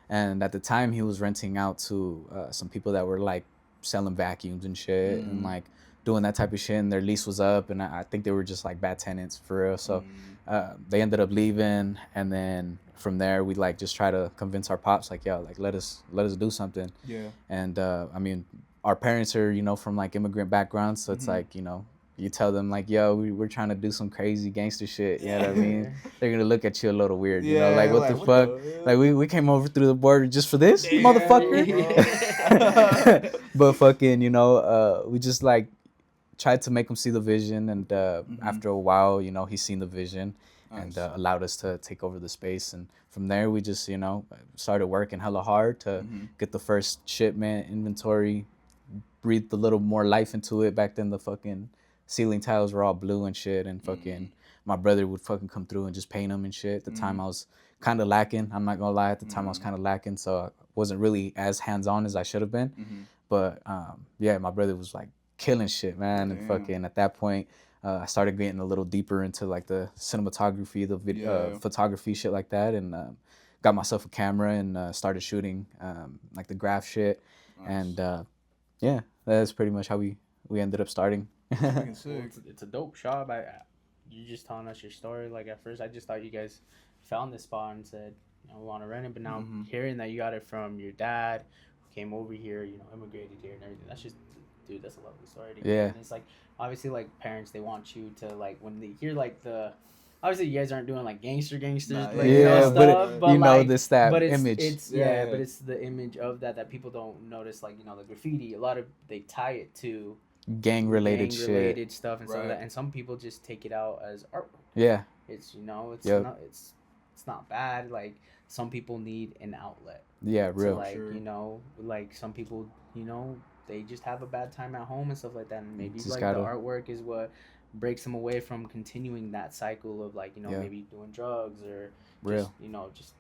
And at the time, he was renting out to some people that were like selling vacuums and shit and like doing that type of shit. And their lease was up, and I think they were just like bad tenants for real. So they ended up leaving, and then from there we like just try to convince our pops like, yo, like let us do something. Yeah. And I mean, our parents are, you know, from like immigrant backgrounds, so it's like, you know, you tell them like, yo, we're trying to do some crazy gangster shit, you know what I mean? They're gonna look at you a little weird, you know, like what the fuck? Like we came over through the border just for this, motherfucker. But fucking, you know, we just like tried to make him see the vision, and after a while, you know, he's seen the vision and allowed us to take over the space. And from there, we just, you know, started working hella hard to get the first shipment, inventory, breathed a little more life into it. Back then, the fucking ceiling tiles were all blue and shit, and fucking my brother would fucking come through and just paint them and shit. At the time, I was kind of lacking. I'm not gonna lie. At the time, I was kind of lacking, so I wasn't really as hands-on as I should have been. But yeah, my brother was like killing shit, man. And fucking at that point, I started getting a little deeper into like the cinematography, the video, photography, shit like that, and got myself a camera and started shooting like the graph shit. And yeah, that's pretty much how we ended up starting. Well, it's a dope shop. You just telling us your story. Like at first, I just thought you guys found this spot and said, you know, we want to rent it. But now hearing that you got it from your dad, who came over here, you know, immigrated here and everything. That's just, dude, that's a lovely story. To hear. And it's like obviously like parents, they want you to like when they hear like the. Obviously, you guys aren't doing like gangsters, like, you know, stuff, but you know, like, this that but image. But it's the image of that people don't notice. Like, you know, the graffiti. A lot of they tie it to gang related stuff and stuff like that. And some people just take it out as artwork. Yeah, it's, you know, it's not bad. Like some people need an outlet. Yeah, real. So, like, you know, like some people, you know, they just have a bad time at home and stuff like that, and maybe like the artwork is what breaks them away from continuing that cycle of like, you know, maybe doing drugs or just, you know, just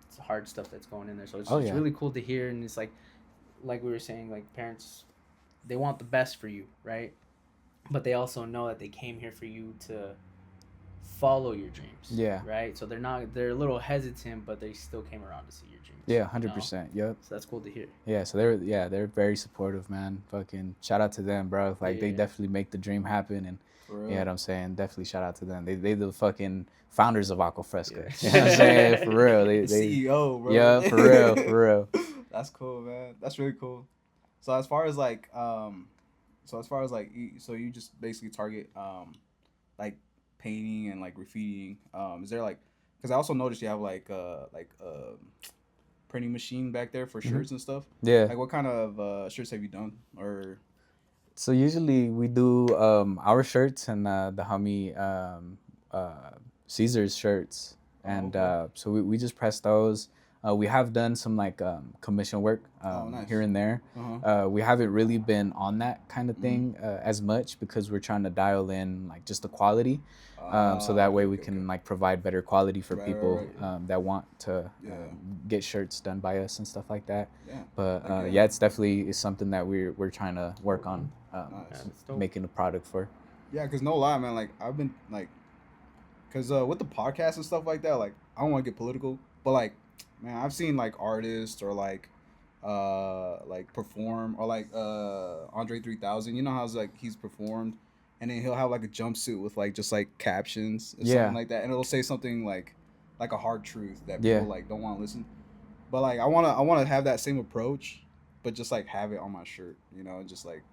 it's hard stuff that's going in there. So it's really cool to hear. And it's like we were saying, like parents, they want the best for you, right? But they also know that they came here for you to follow your dreams. Yeah. Right? So they're a little hesitant, but they still came around to see your dreams. Yeah, 100%. Yep. So that's cool to hear. Yeah, so they're very supportive, man. Fucking shout out to them, bro. Like they definitely make the dream happen. And you know what I'm saying? Definitely shout out to them. They the fucking founders of Aquafresca. You know what I'm saying? For real. They CEO, bro. Yeah, for real. That's cool, man. That's really cool. So as far as like so you just basically target like painting and like graffiti. Is there like, because I also noticed you have like printing machine back there for shirts and stuff. Yeah. Like what kind of shirts have you done? Or so usually we do our shirts and the homie Caesar's shirts, and so we just press those. We have done some like commission work here and there. We haven't really been on that kind of thing as much because we're trying to dial in like just the quality, so that way we can like provide better quality for people that want to get shirts done by us and stuff like that. But yeah, it's definitely is something that we're trying to work on making a product for. Yeah, because no lie, man, like I've been like, because with the podcast and stuff like that, like I don't want to get political, but like, man, I've seen like artists or like perform, or like Andre 3000. You know how like he's performed, and then he'll have like a jumpsuit with like just like captions or something like that, and it'll say something like a hard truth that people like don't want to listen. But like I wanna have that same approach, but just like have it on my shirt, you know, just like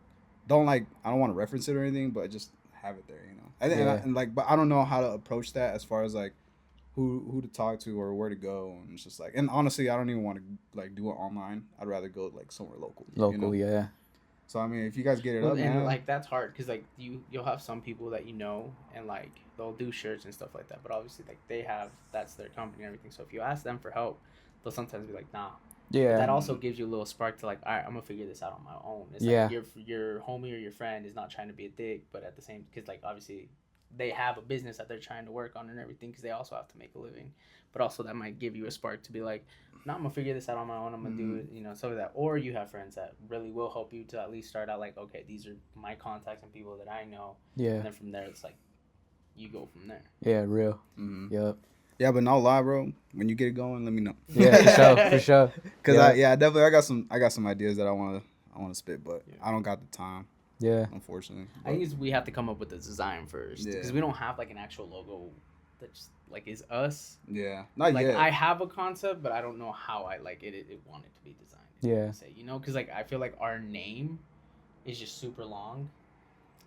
I don't want to reference it or anything, but just have it there, you know. And like, but I don't know how to approach that as far as like who to talk to or where to go, and it's just like, and honestly, I don't even want to like do it online. I'd rather go like somewhere local. You know? Yeah. So I mean, if you guys get it up, and man, like that's hard because like you'll have some people that you know, and like they'll do shirts and stuff like that, but obviously like that's their company and everything. So if you ask them for help, they'll sometimes be like, nah. Yeah. But that also gives you a little spark to like, all right, I'm gonna figure this out on my own. It's like your homie or your friend is not trying to be a dick, but at the same, because like obviously they have a business that they're trying to work on and everything, because they also have to make a living. But also that might give you a spark to be like, no, I'm gonna figure this out on my own. I'm gonna do it, you know, stuff like that. Or you have friends that really will help you to at least start out like, okay, these are my contacts and people that I know. Yeah. And then from there, it's like you go from there. Yeah, real. Yep. Yeah, but no lie, bro. When you get it going, let me know. Yeah, for sure, for sure. Cause Yeah. I definitely I got some ideas that I wanna spit, but I don't got the time, Yeah. unfortunately. I But, guess we have to come up with the design first because we don't have like an actual logo that just like is us. yeah, not Like yet. I have a concept, but I don't know how I like it want it to be designed. Yeah. Say, because like I feel like our name is just super long,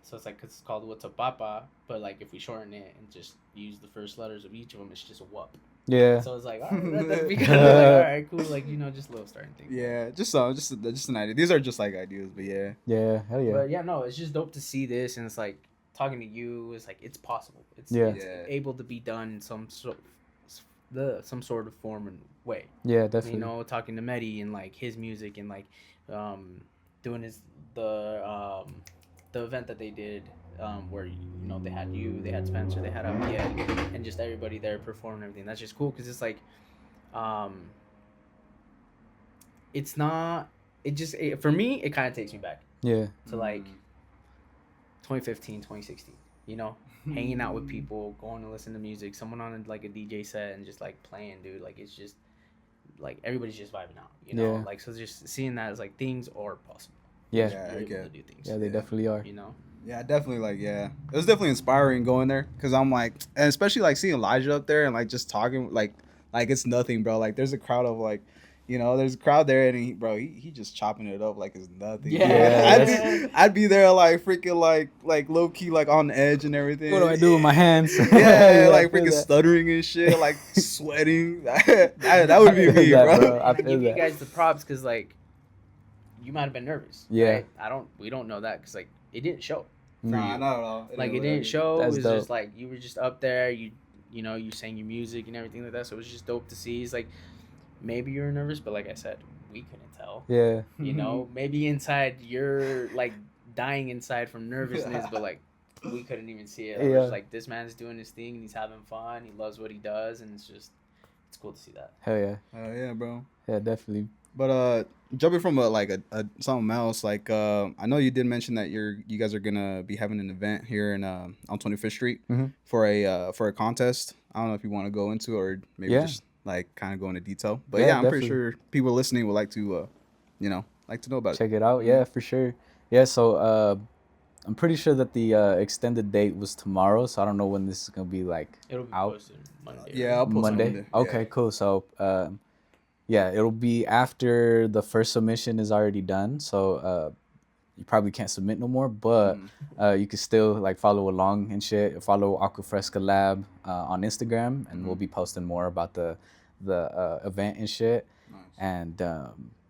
so it's like 'cause it's called What's Up Papa, but like if we shorten it and just use the first letters of each of them, it's just a whoop. Yeah. So it's like, all right, that'd be kind of like, all right, cool, like just a little starting thing. Yeah, just an idea. These are just like ideas, but yeah. Yeah. Hell yeah. But yeah, no, it's just dope to see this, and it's like talking to you is like it's possible. It's able to be done in some sort of form and way. Yeah, definitely. Talking to Mehdi and like his music and like doing the event that they did where they had Spencer, they had Abdiel, and just everybody there performing everything. That's just cool because it's like it's not for me it kind of takes me back Yeah. to like 2015, 2016, hanging out with people, going to listen to music, someone on like a DJ set and just like playing, dude. Like it's just like everybody's just vibing out, Yeah. Like so just seeing that as like things are possible. Yeah. You're able to do things. Yeah, they definitely are. Yeah, definitely. Like, yeah, it was definitely inspiring going there because I'm like, and especially like seeing Elijah up there and like just talking like it's nothing, bro. Like, there's a crowd of like, there's a crowd there and he just chopping it up like it's nothing. Yeah, I'd be there like freaking like low key like on the edge and everything. What do I do with my hands? Yeah, like freaking stuttering and shit, like sweating. that would be me, bro. I give you guys the props because like you might have been nervous. Yeah, right? We don't know that because like it didn't show. Nah, not at all. Like it didn't show. That's it was dope. just like you were just up there. You sang your music and everything like that. So it was just dope to see. It's like maybe you were nervous, but like I said, we couldn't tell. Yeah. Maybe inside you're like dying inside from nervousness, but like we couldn't even see it. It was like this man's doing his thing and he's having fun. He loves what he does, and it's cool to see that. Hell yeah. Hell yeah, bro. Yeah, definitely. But jumping from a something else, like I know you did mention that you guys are gonna be having an event here in on 25th Street for a contest. I don't know if you want to go into it or maybe just like kind of go into detail. But yeah, I'm definitely. pretty sure people listening would like to like to know about it. Check it out. Yeah, for sure. Yeah, so I'm pretty sure that the extended date was tomorrow, so I don't know when this is gonna be like It'll be out. posted Monday. Yeah, I'll post Monday. Okay, Yeah. cool. So yeah, it'll be after the first submission is already done. So you probably can't submit no more, but you can still like follow along and shit. Follow aquafrescalab on Instagram, and we'll be posting more about the event and shit. Nice. And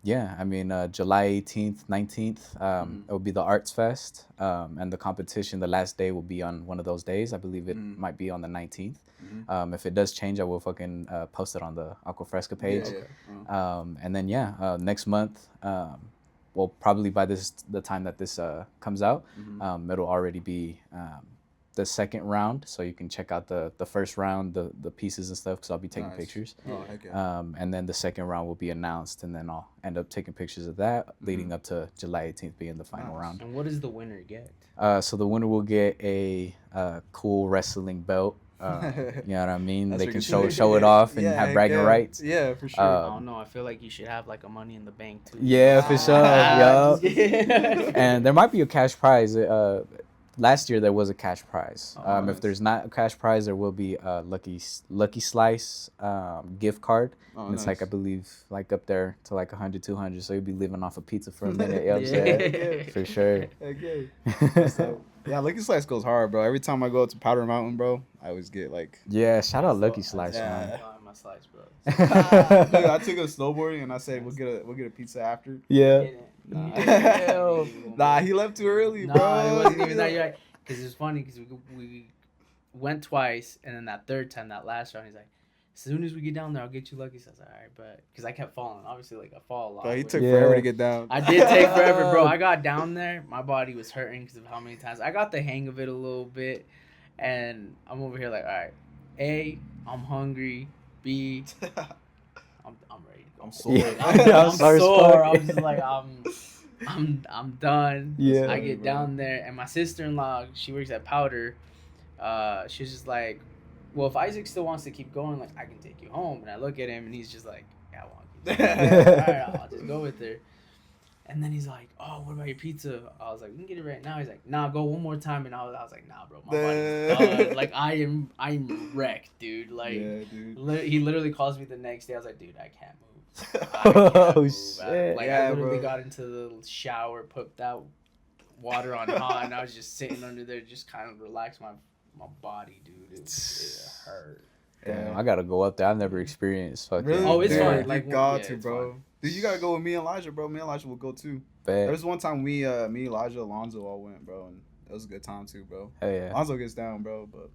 yeah, I mean July 18th, 19th, it will be the Arts Fest, and the competition. The last day will be on one of those days. I believe it might be on the 19th. If it does change, I will fucking post it on the Aquafresca page. Yeah. And then next month, well, probably by the time that this comes out, it'll already be the second round, so you can check out the first round, the pieces and stuff, because I'll be taking pictures. Oh, heck yeah. And then the second round will be announced, and then I'll end up taking pictures of that, leading up to July 18th being the final round. And what does the winner get? So the winner will get a cool wrestling belt. You know what I mean? They can show it off and have bragging rights. Yeah, for sure. I don't know. I feel like you should have like a Money in the Bank too. Yeah, for sure. Yeah. And there might be a cash prize. Last year there was a cash prize. Nice. If there's not a cash prize, there will be a Lucky Slice gift card. And it's like, I believe, like up there to like 100, 200. So you'll be living off a pizza for a minute. You know what I'm saying? For sure. Okay. So, yeah, Lucky Slice goes hard, bro. Every time I go to Powder Mountain, bro, I always get like. Yeah, shout out Lucky Slice, man. My slice, bro. Dude, I took him snowboarding and I said we'll get a pizza after. Yeah. Nah, he left too early, bro. No, it wasn't even that. You're right. Because it's funny because we went twice, and then that third time, that last round, he's like, as soon as we get down there, I'll get you Lucky. So I was like, all right, but because I kept falling, obviously, like I fall a lot. Bro, he took forever to get down. I did take forever, bro. I got down there, my body was hurting because of how many times I got the hang of it a little bit, and I'm over here like, all right, A, I'm hungry. B, I'm ready to go. I'm sore. I'm sore. I'm just like I'm done. Yeah. I get down there, and my sister-in-law, she works at Powder. She was just like, well, if Isaac still wants to keep going, like I can take you home. And I look at him and he's just like, yeah, I want to keep going. All right, I'll just go with her. And then he's like, oh, what about your pizza? I was like, we can get it right now. He's like, nah, go one more time. And I was like, nah, bro, my body's done. Like I'm wrecked, dude. Like, Yeah, dude. he literally calls me the next day. I was like, dude, I can't move. I can't move. Shit. Like Yeah, I literally bro. got into the shower, put that water on hot, and I was just sitting under there, just kind of relax my body, dude. It hurt. Damn, I gotta go up there. I've never experienced fucking. Really? Oh, it's Dude, fun. You Like, got yeah, to, it's bro. fun. Dude, you gotta go with me and Elijah, bro. Me and Elijah will go too. There was one time me, Elijah, Alonzo all went, bro, and it was a good time too, bro. Hell yeah. Alonzo gets down, bro, but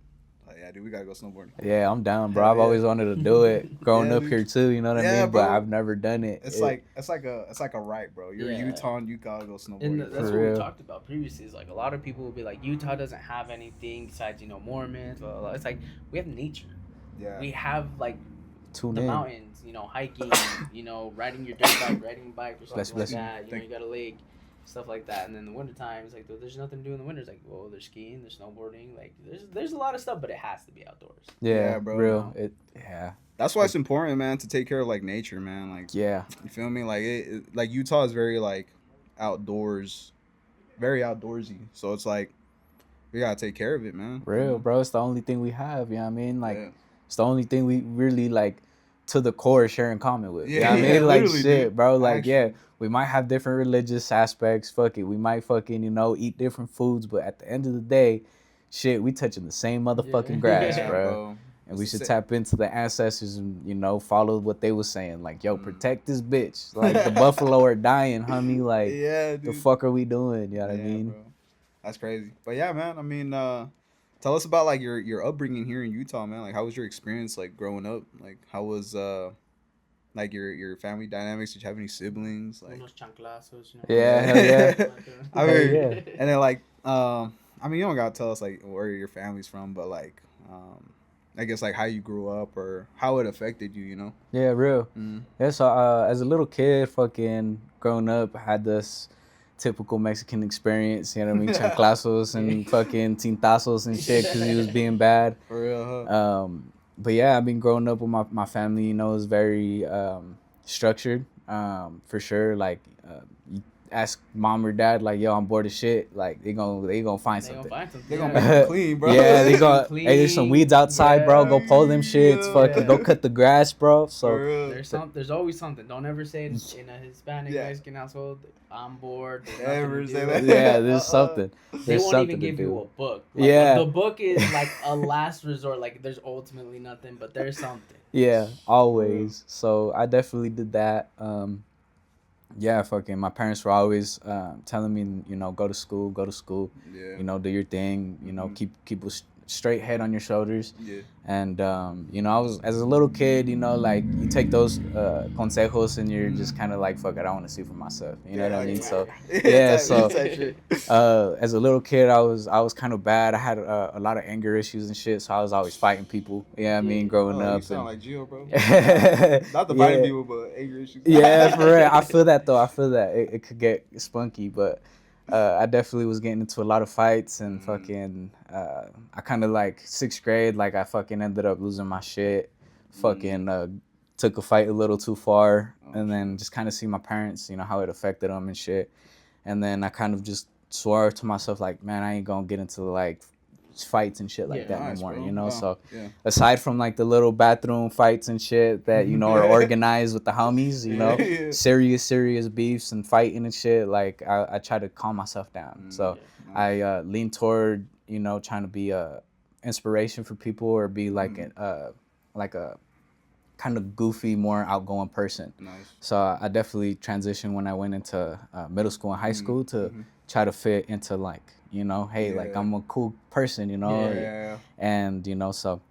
yeah, dude, we gotta go snowboarding. Yeah, I'm down, bro. Hell I've yeah. always wanted to do it. Growing Yeah, up dude. here too, you know what I Yeah, mean? But bro. I've never done it. It's like a right, bro. You're Yeah. Utah and you gotta go snowboarding. And that's For what real. we talked about previously. Is like a lot of people will be like, Utah doesn't have anything besides Mormons. Blah, blah, blah. It's like we have nature. Yeah. We have like Tune the in. mountains. Hiking. Riding your dirt bike, riding a bike or something Bless, like bless you. that. Thank You got a lake, stuff like that. And then the winter time, it's like there's nothing to do in the winter. It's like, well, there's skiing, there's snowboarding. Like there's a lot of stuff, but it has to be outdoors. Yeah, Yeah, bro. Real. Yeah. That's why it's important, man, to take care of like nature, man. Like, Yeah. you feel me? Like like Utah is very like outdoors, very outdoorsy. So it's like we gotta take care of it, man. Real, bro. It's the only thing we have. You know what I mean? Like, Yeah. it's the only thing we really like to the core share in common with. You know Yeah, what I mean? yeah, Like, literally, shit, dude. bro. Like, yeah, Actually. we might have different religious aspects. Fuck it. We might fucking, eat different foods. But at the end of the day, shit, we touching the same motherfucking Yeah. grass, Yeah, bro. And we It's should the tap into the ancestors and, follow what they was saying. Like, yo, Mm. protect this bitch. Like, the buffalo are dying, homie. Like, yeah, dude. the fuck are we doing? You know what I Yeah, mean? bro. That's crazy. But yeah, man. I mean, tell us about like your upbringing here in Utah, man. Like, how was your experience like growing up? Like, how was like your family dynamics? Did you have any siblings? Like, Unos chanclazos, Yeah, hell yeah. I Hell mean, yeah. and then like, I mean, you don't gotta tell us like where your family's from, but like, I guess like how you grew up or how it affected you, you know? Yeah, real. Mm. Yeah, so as a little kid, fucking growing up, I had this typical Mexican experience, you know what I mean? Chanclazos and fucking tintazos and shit because he was being bad. For real, huh? But yeah, I've been growing up with my family, is very structured, for sure. Like, you ask mom or dad, like, yo, I'm bored of shit. Like, they gonna find They something. gonna find something. They're gonna Yeah. make it clean, bro. Yeah, they go. Clean. Hey, there's some weeds outside, bro. Go pull them shits. Yeah. Fucking go cut the grass, bro. For So real. There's always something. Don't ever say in a Hispanic Yeah. Mexican household, I'm bored. There's Never nothing to say do. that. yeah, there's something. They There's won't something even to give do. you a book. Like, Yeah. The book is like a last resort. Like there's ultimately nothing, but there's something. Yeah, always. So I definitely did that. Yeah, fucking my parents were always telling me, go to school, Yeah. do your thing, Mhm. keep a straight head on your shoulders. Yeah. And I was, as a little kid, like you take those consejos and you're just kind of like, fuck it, I want to see for myself. You know what I mean? So yeah, so as a little kid, I was kind of bad. I had a lot of anger issues and shit, so I was always fighting people. Yeah, I mean, growing You up. sound like Gio, bro. Yeah. Not the fighting people, but anger issues. Yeah, for real. I feel that though. I feel that it could get spunky, but I definitely was getting into a lot of fights and fucking. I kind of like 6th grade, like I fucking ended up losing my shit. Fucking took a fight a little too far, and then just kind of see my parents, how it affected them and shit. And then I kind of just swore to myself like, man, I ain't gonna get into like fights and shit like Yeah, that nice, anymore, bro. Wow. So Yeah. aside from like the little bathroom fights and shit that are organized with the homies, Yeah. serious beefs and fighting and shit, like I try to calm myself down. So Nice. I lean toward trying to be a inspiration for people or be like a kind of goofy, more outgoing person. Nice. So I definitely transitioned when I went into middle school and high school to try to fit into like, hey, like Yeah. I'm a cool person, Yeah. and so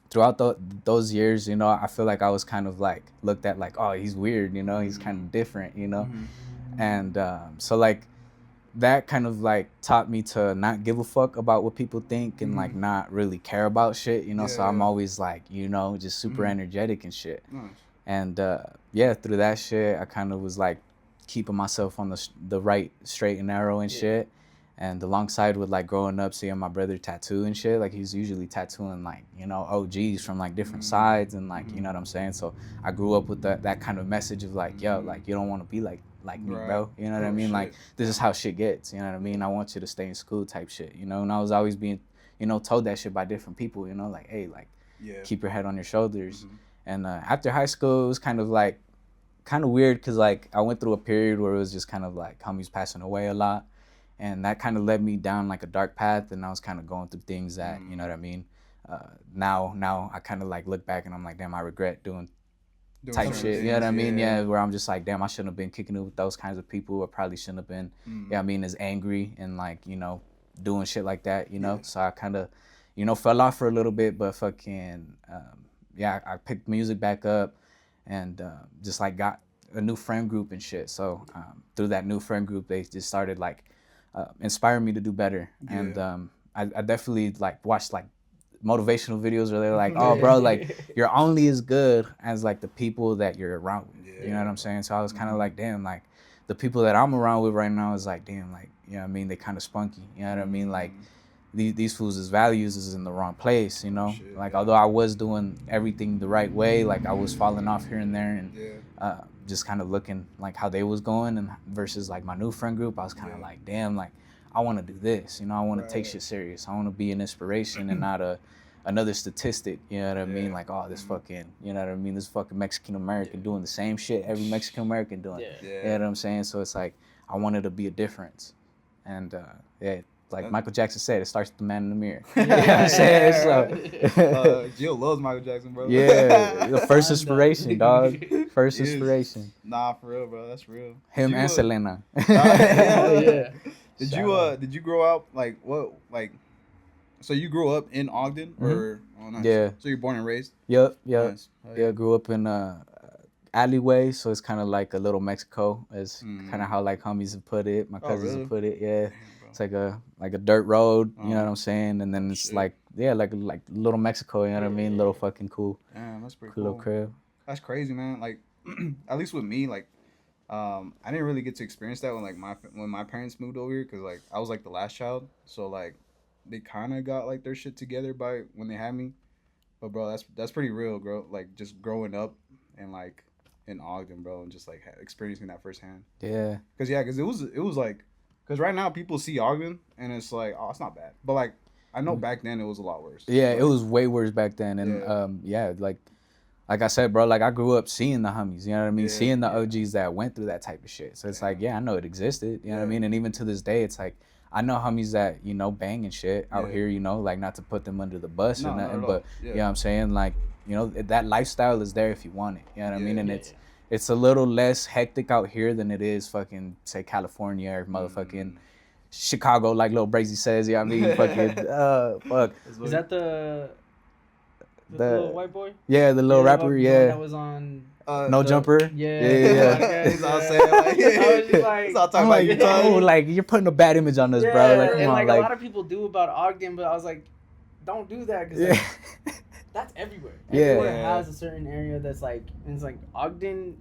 throughout those years, I feel like I was kind of like looked at like, oh, he's weird, he's kind of different, and so like that kind of like taught me to not give a fuck about what people think and like not really care about shit, so I'm Yeah. always like, just super energetic and shit. Nice. And yeah, through that shit, I kind of was like keeping myself on the right straight and narrow and shit. And alongside with like growing up, seeing my brother tattoo and shit, like he's usually tattooing like, you know, OGs from like different sides and like, you know what I'm saying? So I grew up with that kind of message of like, yo, like you don't want to be like me, bro. You know what I mean? Shit. Like this is how shit gets, you know what I mean? I want you to stay in school type shit, you know? And I was always being, you know, told that shit by different people, you know, like, hey, like keep your head on your shoulders. And after high school, it was kind of weird because like I went through a period where it was just kind of like homies passing away a lot, and that kind of led me down like a dark path, and I was kind of going through things that you know what I mean. Now I kind of like look back and I'm like, damn, I regret doing type shit. You know what I mean? Yeah, where I'm just like, damn, I shouldn't have been kicking it with those kinds of people. I probably shouldn't have been. Yeah, I mean, as angry and like you know doing shit like that. You know, so I kind of you know fell off for a little bit, but fucking yeah, I picked music back up. And just like got a new friend group and shit. So through that new friend group, they just started like inspiring me to do better. And I definitely like watched like motivational videos where they're like, oh bro, like you're only as good as like the people that you're around with. You know what I'm saying? So I was kind of like, damn, like the people that I'm around with right now is like, damn, like, you know what I mean? They kind of spunky. You know what I mean? Like these fools' values is in the wrong place, you know? Like, although I was doing everything the right way, like, I was falling off here and there and just kind of looking, like, how they was going and versus, like, my new friend group, I was kind of like, damn, like, I want to do this, you know? I want to take shit serious. I want to be an inspiration and not another statistic, you know what I mean? Like, oh, this fucking, you know what I mean? This fucking Mexican-American doing the same shit every Mexican-American doing. You know what I'm saying? So it's like, I wanted to be a difference. And, like Michael Jackson said, it starts with the man in the mirror. You know what I'm saying? So, Jill loves Michael Jackson, bro. Yeah, the first inspiration, dog. First inspiration. Nah, for real, bro. That's real. Him and Selena. Yeah. Did you grow up like what like? So you grew up in Ogden or? Oh, nice. Yeah. So you're born and raised. Yep. Nice. Yeah, grew up in alleyway, so it's kind of like a little Mexico, is kind of how like homies have put it. My cousins have put it. Yeah. It's like a dirt road, you know what I'm saying? And then it's like like little Mexico, you know what I mean? Little fucking cool. Damn, that's pretty cool. Little crib. That's crazy, man. Like at least with me, like I didn't really get to experience that when my parents moved over here, because like I was like the last child, so like they kind of got like their shit together by when they had me. But bro, that's pretty real, bro. Like just growing up and like in Ogden, bro, and just like experiencing that firsthand. Yeah. Because it was like. Because right now people see Ogden and it's like, oh, it's not bad. But like, I know back then it was a lot worse. Yeah, it was way worse back then. And like I said, bro, like I grew up seeing the homies, you know what I mean? Seeing the OGs that went through that type of shit. So it's like, yeah, I know it existed, you know what I mean? And even to this day, it's like, I know homies that, you know, bang and shit out here, you know, like not to put them under the bus or nothing, but you know what I'm saying? Like, you know, that lifestyle is there if you want it, you know what I mean? And it's a little less hectic out here than it is fucking, say, California or motherfucking Chicago, like Lil Brazy says. Yeah, I mean, fucking, fuck. Is that the little white boy? Yeah, the little rapper, yeah. That was on... No Jumper? Yeah. He's all saying, like, I was just like... He's all talking about your tongue. Oh, like, you're putting a bad image on us, bro. Like, come and on, like, a lot of people do about Ogden, but I was like, don't do that, because like, that's everywhere. Everywhere has a certain area that's like, and it's like, Ogden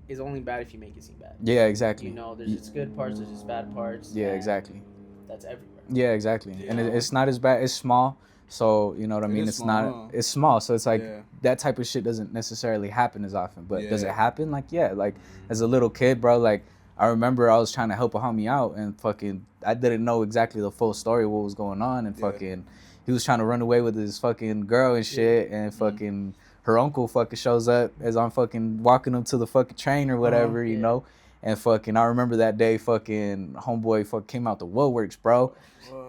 is only bad if you make it seem bad. Yeah, exactly. You know, there's just good parts, there's just bad parts. Yeah, exactly. That's everywhere. Yeah, exactly. And it's not as bad. It's small. So, you know what I mean? It's small. So it's like that type of shit doesn't necessarily happen as often. But does it happen? Like, yeah. Like, as a little kid, bro, like, I remember I was trying to help a homie out and fucking, I didn't know exactly the full story of what was going on. And fucking, he was trying to run away with his fucking girl and shit. And fucking, her uncle fucking shows up as I'm fucking walking him to the fucking train or whatever, you know? And fucking, I remember that day, fucking, homeboy fucking came out the woodworks, bro.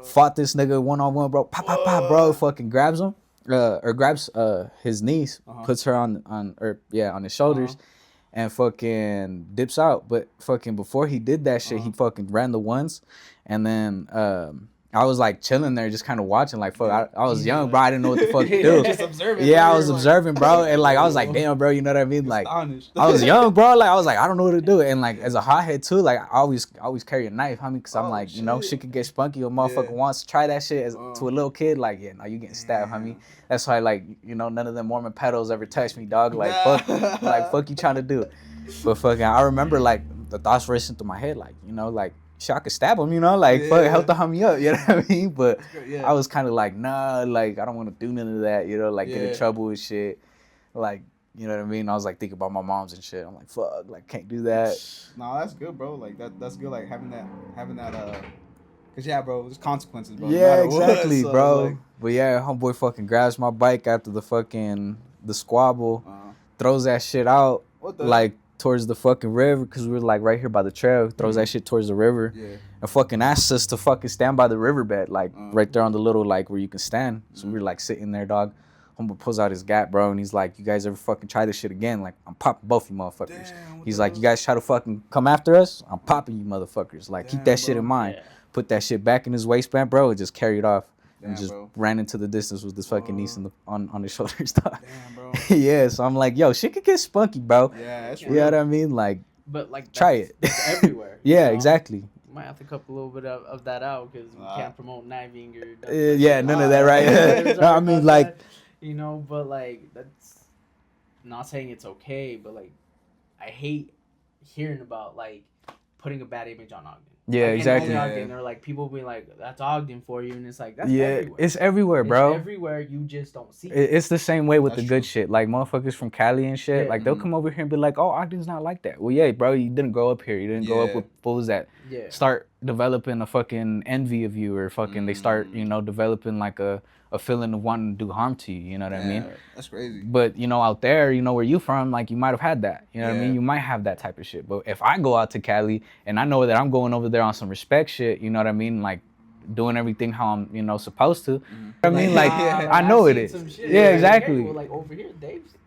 Fought this nigga one-on-one, bro. Pop, pop, pop, bro. Fucking grabs him, or grabs his niece, puts her on his shoulders, and fucking dips out. But fucking before he did that shit, he fucking ran the ones, and then I was like chilling there, just kind of watching. Like, fuck, I was young, bro. I didn't know what the fuck to do. Just observing. Yeah, I was observing, bro. And like, I was like, damn, bro, you know what I mean? Like, I was young, bro. Like, I was like, I don't know what to do. And like, as a hothead too, like, I always carry a knife, homie, because I'm like, you know, shit could get spunky. A motherfucker wants to try that shit to a little kid. Like, yeah, no, you getting stabbed, homie. That's why, like, you know, none of them Mormon pedos ever touched me, dog. Like, fuck you trying to do. But fucking, I remember like the thoughts racing through my head, like, you know, like, shit, I could stab him, you know, like fuck, help the homie up, you know what I mean? But Yeah. I was kind of like, nah, like I don't want to do none of that, you know, like get in trouble and shit, like, you know what I mean? I was like thinking about my moms and shit. I'm like, fuck, like can't do that. Nah, that's good, bro. Like that's good. Like having that cause yeah, bro, there's consequences, bro. No Yeah, matter exactly, what, so bro. like, but yeah, homeboy fucking grabs my bike after the squabble, throws that shit out like towards the fucking river, cause we were like right here by the trail. Throws that shit towards the river, and fucking asks us to fucking stand by the riverbed, like right there on the little like where you can stand. So we were like sitting there, dog. Homeboy pulls out his gat, bro, and he's like, "You guys ever fucking try this shit again? Like, I'm popping both you motherfuckers." He's like, "You guys try to fucking come after us? I'm popping you motherfuckers. Like, keep that shit in mind." Put that shit back in his waistband, bro, and just carried off. And just ran into the distance with this fucking niece on his shoulders, dog. Damn, bro. Yeah, so I'm like, yo, shit could get spunky, bro. Yeah, that's real. You know what I mean? Like, but like, try it. It's everywhere. Yeah, exactly. Might have to cut a little bit of that out because we can't promote kniving or. Yeah, none of that, right? No, I mean, like, you know, but like that's not saying it's okay, but like I hate hearing about like putting a bad image on Ogden. Yeah, like, exactly. Ogden, or like people be like, "That's Ogden for you," and it's like that's everywhere. It's everywhere, bro. It's everywhere. You just don't see it. It's the same way with the good shit. Like motherfuckers from Cali and shit, like they'll come over here and be like, "Oh, Ogden's not like that." Well, yeah, bro, you didn't grow up here. You didn't grow up with fools that start developing a fucking envy of you, or fucking they start, you know, developing like a feeling of wanting to do harm to you. You know what I mean? That's crazy. But you know, out there, you know where you from, like you might have had that. You know what I mean? You might have that type of shit. But if I go out to Cali and I know that I'm going over there on some respect shit, you know what I mean? Like doing everything how I'm, you know, supposed to. I mean, like I know it is. Yeah, exactly. Well, like over here,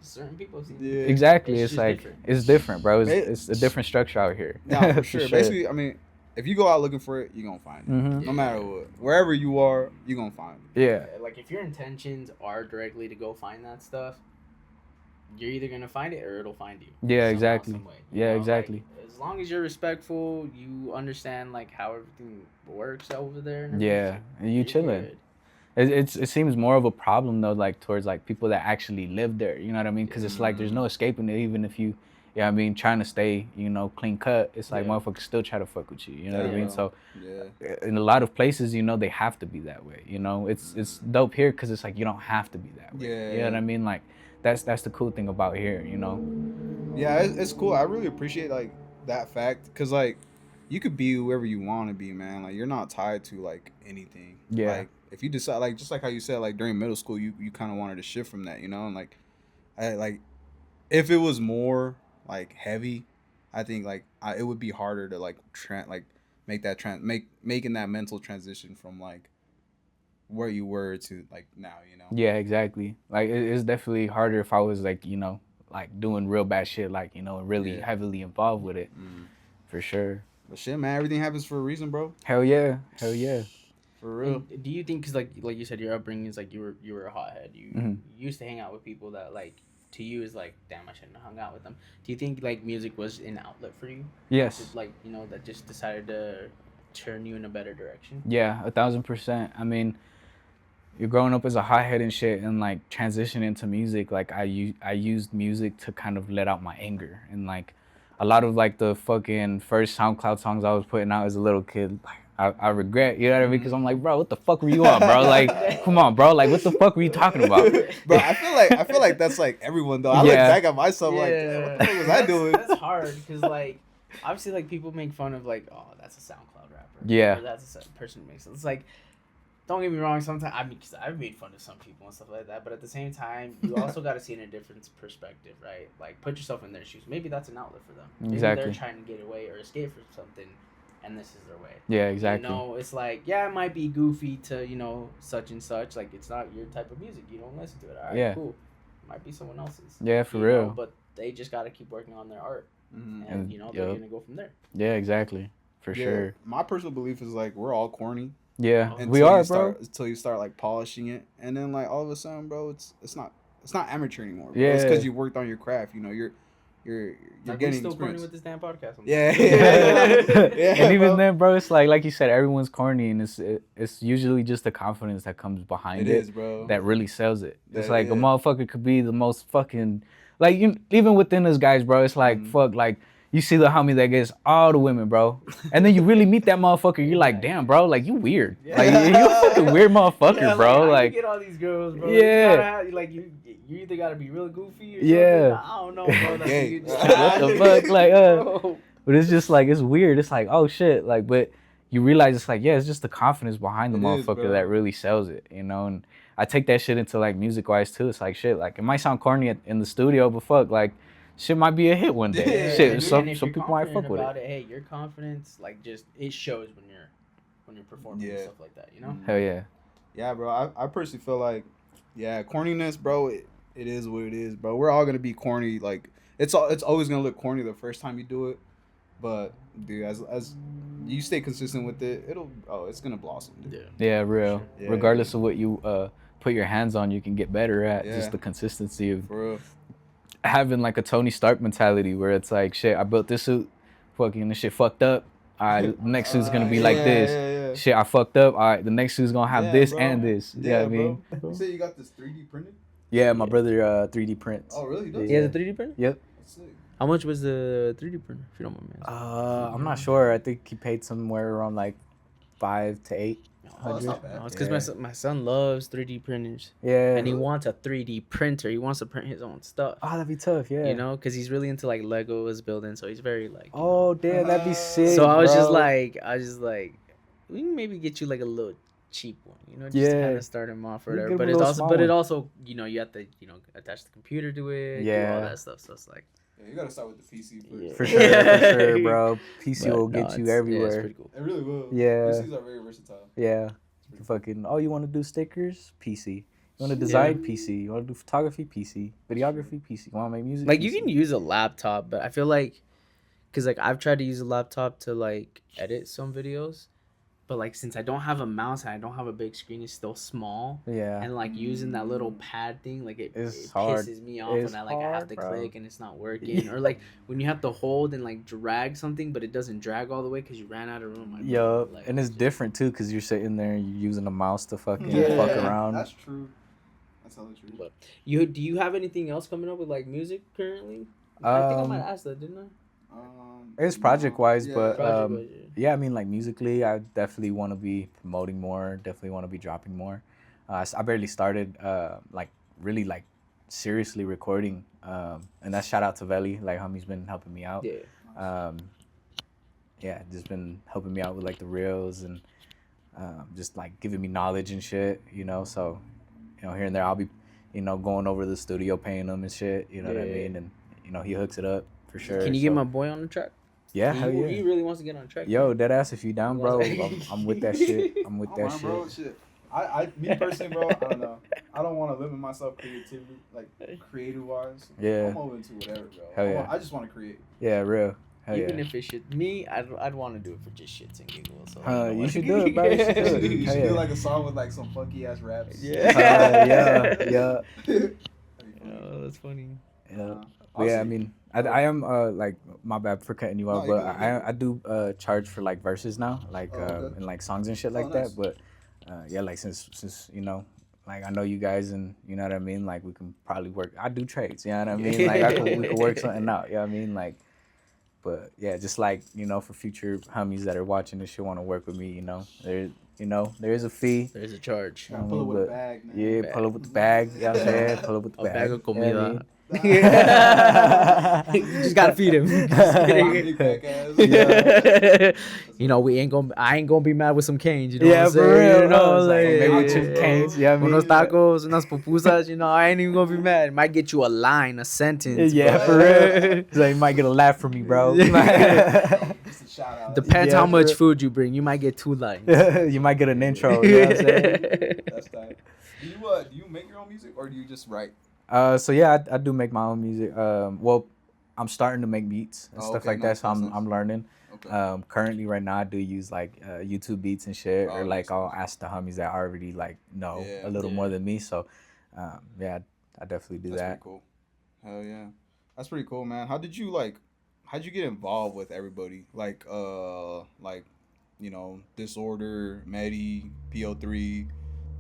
certain people see. Yeah. Exactly. It's like different. It's different, bro. It's a different structure out here. Yeah, for sure. Basically, I mean, if you go out looking for it, you're gonna find it. No matter what. Wherever you are, you're gonna find it. Yeah. Like if your intentions are directly to go find that stuff, you're either gonna find it or it'll find you. Yeah, exactly. Some way, yeah, know? exactly. Like, as long as you're respectful, you understand like how everything works over there. And yeah, and you chilling. It seems more of a problem though, like towards like people that actually live there. You know what I mean? Because it's like there's no escaping it, even if you. Yeah, I mean, trying to stay, you know, clean cut. It's like motherfuckers still try to fuck with you. You know what I mean? So, in a lot of places, you know, they have to be that way. You know, it's dope here because it's like you don't have to be that way. Yeah, you know what I mean? Like, that's the cool thing about here. You know? Yeah, it's cool. I really appreciate like that fact because like you could be whoever you want to be, man. Like you're not tied to like anything. Yeah. Like if you decide, like just like how you said, like during middle school, you kind of wanted to shift from that, you know, and like, if it was more like heavy, I think like it would be harder to like making that mental transition from like where you were to like now, you know. Yeah, exactly. Like it's definitely harder if I was like, you know, like doing real bad shit, like, you know, really heavily involved with it. For sure. But shit, man, everything happens for a reason, bro. Hell yeah. For real. And do you think, because like you said, your upbringing is like you were a hothead, you used to hang out with people that like to you is like, damn, I shouldn't have hung out with them. Do you think like music was an outlet for you? Yes. Like, you know, that just decided to turn you in a better direction? Yeah, 1,000%. I mean, you're growing up as a hothead and shit, and like transitioning to music, like I used music to kind of let out my anger. And like a lot of like the fucking first SoundCloud songs I was putting out as a little kid, like I regret, you know what I mean? Because I'm like, bro, what the fuck were you on, bro? Like, come on, bro. Like, what the fuck were you talking about? Bro, I feel like that's like everyone though. I look back at myself like, what the fuck was I doing? That's hard because like obviously like people make fun of like, oh, that's a SoundCloud rapper. Yeah. Or that's a person who makes it. It's like, don't get me wrong. Sometimes I mean, because I've made fun of some people and stuff like that. But at the same time, you also got to see it in a different perspective, right? Like, put yourself in their shoes. Maybe that's an outlet for them. Maybe exactly. they're trying to get away or escape from something, and this is their way. Yeah, exactly. You know, it's like, yeah, it might be goofy to, you know, such and such. Like, it's not your type of music. You don't listen to it. All right, cool. It might be someone else's. Yeah, for real. Know, but they just got to keep working on their art. And, you know, they're going to go from there. Yeah, exactly. For sure. My personal belief is, like, we're all corny. Yeah, we are, bro. Until you start, like, polishing it. And then, like, all of a sudden, bro, it's not amateur anymore. Bro. Yeah. It's because you worked on your craft. You know, you're like getting still experience. corny with this damn podcast. Yeah. And even then, bro, it's like you said, everyone's corny, and it's usually just the confidence that comes behind it. It is, bro. That really sells it. It's a motherfucker could be the most fucking, like, even within us guys, bro, it's like, fuck, like, you see the homie that gets all the women, bro. And then you really meet that motherfucker. You're like, damn, bro, like you weird. Like you a fucking weird motherfucker, Yeah, bro. I like can get all these girls, bro. Yeah. You gotta have, like you either gotta be real goofy or Yeah. something. I don't know, bro. That's Okay. you What the fuck? Like, Bro. but it's just like it's weird. It's like, oh shit. Like, but you realize it's like, yeah, it's just the confidence behind the It is, motherfucker bro. that really sells it, you know. And I take that shit into like music wise too. It's like shit. Like it might sound corny in the studio, but fuck, like shit might be a hit one day. Yeah. Shit, And some if you're people might confident fuck with about it. Hey, your confidence, like, just it shows when you're performing and Yeah. stuff like that. You know. Hell yeah. Yeah, bro. I personally feel like, yeah, corniness, bro. It is what it is, bro. We're all gonna be corny. Like it's always gonna look corny the first time you do it, but dude, as you stay consistent with it, it's gonna blossom, dude. Yeah, real. Yeah, Regardless of what you put your hands on, you can get better at. Yeah. Just the consistency of For real. having like a Tony Stark mentality where it's like, shit, I built this suit, fucking this shit fucked up. All right, the next suit's gonna be like this. Yeah. Shit, I fucked up. All right, the next suit's gonna have Yeah, this bro. and this. You know what I mean? You say you got this 3D printed? Yeah, my brother 3D prints. Oh, really? He does? He has a 3D printer. Yep. That's sick. How much was the 3D printer? If you don't mind me asking. I'm not sure. I think he paid somewhere around like 5 to 8. Oh, that's not bad. No, it's because my son loves 3D printers, Yeah. and he wants a 3D printer. He wants to print his own stuff. Oh, that'd be tough. Yeah. You know, because he's really into like Legos building, so he's very like. you know. Oh damn, that'd be sick. So I was just bro. like, we can maybe get you like a little cheap one, you know, just Yeah. to kind of start him off or We whatever. give But him a it's little also, small but it one. also, you know, you have to, you know, attach the computer to it, do all Yeah. that stuff. So it's like, Yeah, you gotta start with the PC first. Yeah. For sure, bro. PC but will no, get you it's everywhere. pretty cool. It really will. Yeah. PCs are very versatile. Yeah. Fucking. Oh, you want to do stickers? PC. You want to design? PC. You want to do photography? PC. Videography? PC. You want to make music? Like you PC. can use a laptop, but I feel like, cause like I've tried to use a laptop to like edit some videos, but like since I don't have a mouse and I don't have a big screen, it's still small. Yeah. And like using that little pad thing, like it It's pisses hard. me off It's when I have hard, to bro. click and it's not working, or like when you have to hold and like drag something, but it doesn't drag all the way because you ran out of room. Like, Yup. like, And it's different too, cause you're sitting there and you're using a mouse to fucking Yeah. fuck around. That's true. That's hella true. But do you have anything else coming up with like music currently? I think I might ask that, didn't I? It's project wise, yeah. but Project-wise, yeah, I mean like musically, I definitely want to be promoting more. Definitely want to be dropping more. I barely started like really like seriously recording, and that's shout out to Veli. Like homie's been helping me out. Yeah. Yeah, just been helping me out with like the reels and just like giving me knowledge and shit. You know, so you know here and there I'll be you know going over to the studio paying them and shit. You know what I Yeah. mean? And you know he hooks it up for sure. Can you get so- my boy on the track? Yeah, he, hell yeah. he really wants to get on the track. Yo, dead ass, if you down, bro, I'm with that shit. I'm with I that don't shit. mind, bro. Shit. Me personally, bro, I don't know. I don't want to limit myself creatively, like creative wise. Yeah. I'm open to whatever, bro. Hell yeah. I just want to create. Yeah, real. Hell Even yeah. if it should me, I'd want to do it for just shits and giggles. So You should do it, bro. You should do it. You Hell should yeah. do like a song with like some funky ass raps. Yeah. Yeah. Oh, that's funny. Yeah. But yeah, I mean, I am like my bad for cutting you off, No, but you're good. I do charge for like verses now, like okay. and like songs and shit like nice. that. But yeah, like since you know, like I know you guys and you know what I mean. Like we can probably work. I do trades, you know what I mean. Like we could work something out. You know what I mean? Like, but yeah, just like you know, for future homies that are watching this shit want to work with me, you know, there is a fee. There's a charge. Gotta pull it with a bag, man. Yeah, Bag. pull up with the bag. You know what I'm saying? Pull up with the A bag. bag of you know what I comida. mean? You just gotta feed him. Big back ass. You know, I ain't gonna be mad with some canes. You know Yeah, what I'm for saying? real. You know, It's like, maybe with some canes, yeah, I mean, unos tacos, unas pupusas. You know, I ain't even gonna be mad. It might get you a line, a sentence. Yeah, but- for real. So you might get a laugh from me, bro. Just a shout out. Depends Yeah, how for much real. food you bring. You might get 2 lines. You might get an intro. You know what I'm saying? That's tight. Do you make your own music or do you just write? So yeah, I do make my own music. Well, I'm starting to make beats and Oh, stuff okay, like nice, that. So nice, nice. I'm learning. Okay. Currently right now I do use like YouTube beats and shit, Oh, or like nice, I'll nice. ask the homies that already like know Yeah. a little Yeah. more than me. So yeah, I definitely do That's that. pretty cool. Hell yeah. That's pretty cool, man. How'd you get involved with everybody? Like you know, Disorder, Medi, PO3.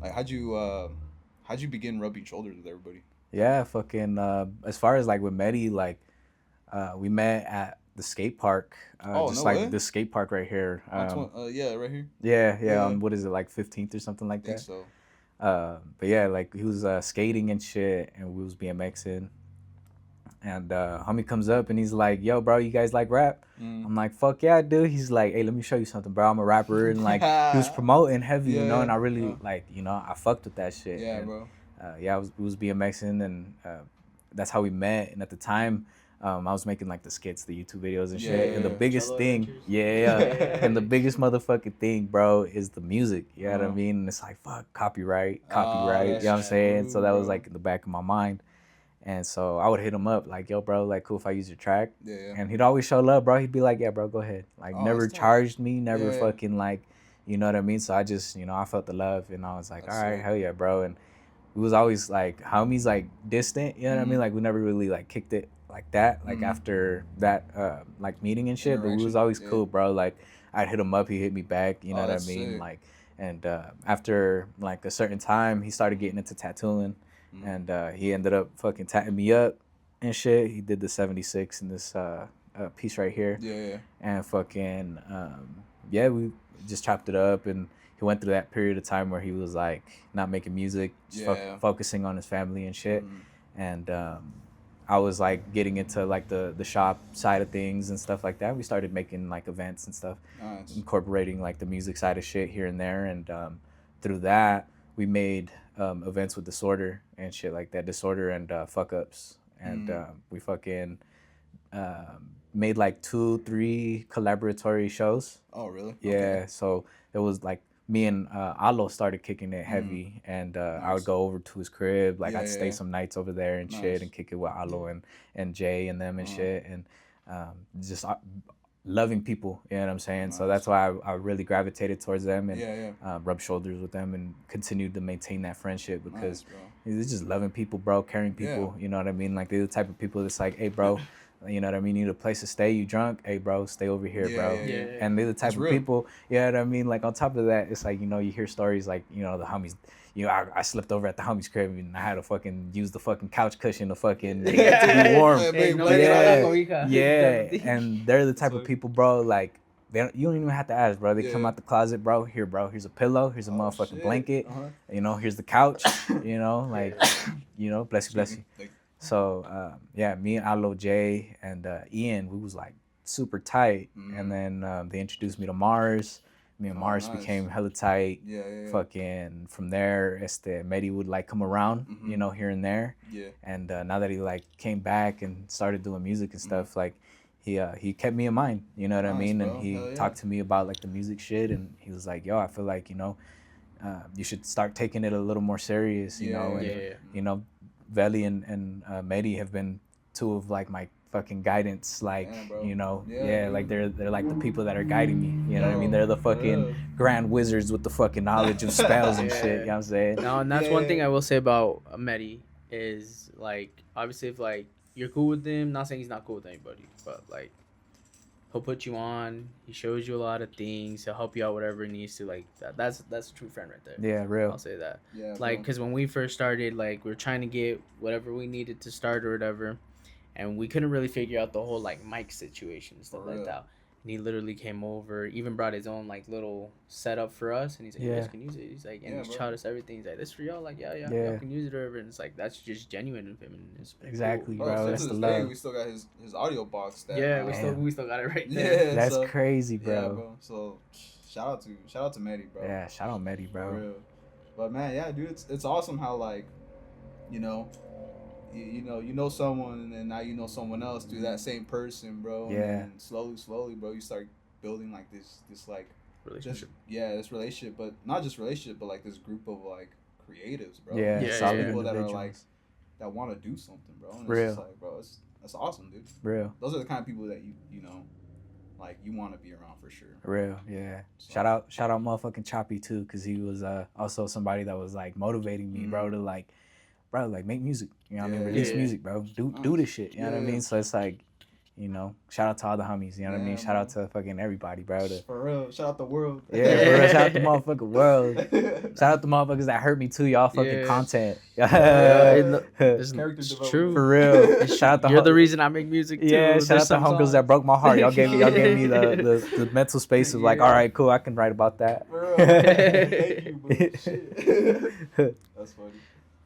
Like how'd you begin rubbing shoulders with everybody? Yeah, fucking as far as like with Medi, like we met at the skate park. Oh, Just no like way? the skate park right here. Yeah, right here. Yeah, Yeah. on what is it, like 15th or something like I think that? so. But yeah, like he was skating and shit, and we was BMXing. And homie comes up and he's like, "Yo, bro, you guys like rap?" I'm like, "Fuck yeah, dude." He's like, "Hey, let me show you something, bro. I'm a rapper." And like he was promoting heavy, you know, and I really like, you know, I fucked with that shit. Yeah, and, bro. yeah, we was BMXing, and that's how we met. And at the time, I was making like the skits, the YouTube videos and shit. And the biggest Jello thing, Adventures? yeah, and the biggest motherfucking thing, bro, is the music. You know what I mean? And it's like, fuck, copyright. You know what I'm saying? So that was like in the back of my mind. And so I would hit him up like, "Yo, bro, like, cool if I use your track." Yeah. And he'd always show love, bro. He'd be like, "Yeah, bro, go ahead." Like, never that's dope. charged me, never Yeah. fucking like, you know what I mean? So I just, you know, I felt the love, and I was like, That's all right, sick. hell yeah, bro. And we was always like homies, like distant, you know what I mean? Like we never really like kicked it like that, like after that like meeting and shit. But we was always cool, bro. Like I'd hit him up, he hit me back, you know what I that's mean? sick. Like, and after like a certain time, he started getting into tattooing, and he ended up fucking tatting me up and shit. He did the 76 in this piece right here. Yeah. And fucking yeah, we just chopped it up, and he went through that period of time where he was like not making music, just focusing on his family and shit. And I was like getting into like the shop side of things and stuff like that. We started making like events and stuff, incorporating like the music side of shit here and there. And through that, we made events with Disorder and shit like that. Disorder and Fuck Ups. And we fucking made like 2-3 collaboratory shows. Oh, really? Yeah. Okay. So it was like me and Alo started kicking it heavy, and I would go over to his crib. Like I'd stay some nights over there and shit, and kick it with Alo and Jay and them and shit, and just loving people. You know what I'm saying? So that's why I really gravitated towards them and rubbed shoulders with them and continued to maintain that friendship because it's just loving people, bro, caring people. You know what I mean? Like they're the type of people that's like, hey, bro. You know what I mean? You need a place to stay. You drunk? Hey, bro, stay over here, bro. And they're the type of people. You know what I mean? Like on top of that, it's like, you know, you hear stories like, you know, the homies. You know, I slept over at the homie's crib and I had to fucking use the fucking couch cushion to fucking be warm. Yeah. And they're the type of people, bro. Like you don't even have to ask, bro. They come out the closet, bro. Here, bro. Here's a pillow. Here's a motherfucking blanket. You know, here's the couch. You know, like, you know, bless you. So yeah, me and Alo, Jay, and Ian, we was like super tight. And then they introduced me to Mars. Me and Mars became hella tight. Fucking from there, Medi would like come around, you know, here and there. And now that he like came back and started doing music and stuff, like he kept me in mind, you know what I mean? Bro. And he talked to me about like the music shit, and he was like, "Yo, I feel like, you know, you should start taking it a little more serious, you know." And you know, Veli and Medi have been two of like my fucking guidance, like, you know, like they're like the people that are guiding me, you know what I mean? They're the fucking grand wizards with the fucking knowledge of spells and shit, you know what I'm saying? No, and that's one thing I will say about Medi is like, obviously if like you're cool with him, not saying he's not cool with anybody, but like he'll put you on, he shows you a lot of things, he'll help you out whatever he needs to, like that's a true friend right there. Yeah, real. I'll say that. Like, because when we first started, like we were trying to get whatever we needed to start or whatever, and we couldn't really figure out the whole like mic situation and stuff like that. And he literally came over, even brought his own like little setup for us, and he's like, "You guys can use it." He's like, and he's taught us everything. He's like, "This for y'all?" Like, yeah, y'all can use it or whatever. And it's like that's just genuine of him, and it's exactly, cool. bro. So that's to the this love. day, we still got his audio box. We still got it right there. Yeah, that's crazy, bro. Yeah, bro. So shout out to Medi, bro. Yeah, shout out Medi, bro. For real. But man, yeah, dude, it's awesome how like, you know, you know someone, and then now you know someone else through that same person, bro. Yeah. And then slowly, bro, you start building like this like relationship. This relationship, but not just relationship, but like this group of like creatives, bro. Yeah, solid people that are individuals. like that want to do something, bro. And Real. it's just like, bro, that's awesome, dude. Real. Those are the kind of people that you know, like you want to be around for sure. Real, yeah. So. Shout out motherfucking Choppy too, because he was also somebody that was like motivating me, bro, to like, bro, like make music. You know what I mean? Release music, bro. Do this shit. You know what I mean? So it's like, you know, shout out to all the homies. You know what I mean? Shout out to fucking everybody, bro. For real, shout out the world. Yeah, for real. Shout out the motherfucking world. Shout out the motherfuckers that hurt me too. Y'all fucking content. It's true. For real. Shout out You're the reason I make music too. Yeah, shout out to homegirls that broke my heart. Y'all gave me the mental space of like, all right, cool, I can write about that. Thank you, bro. Shit. That's funny.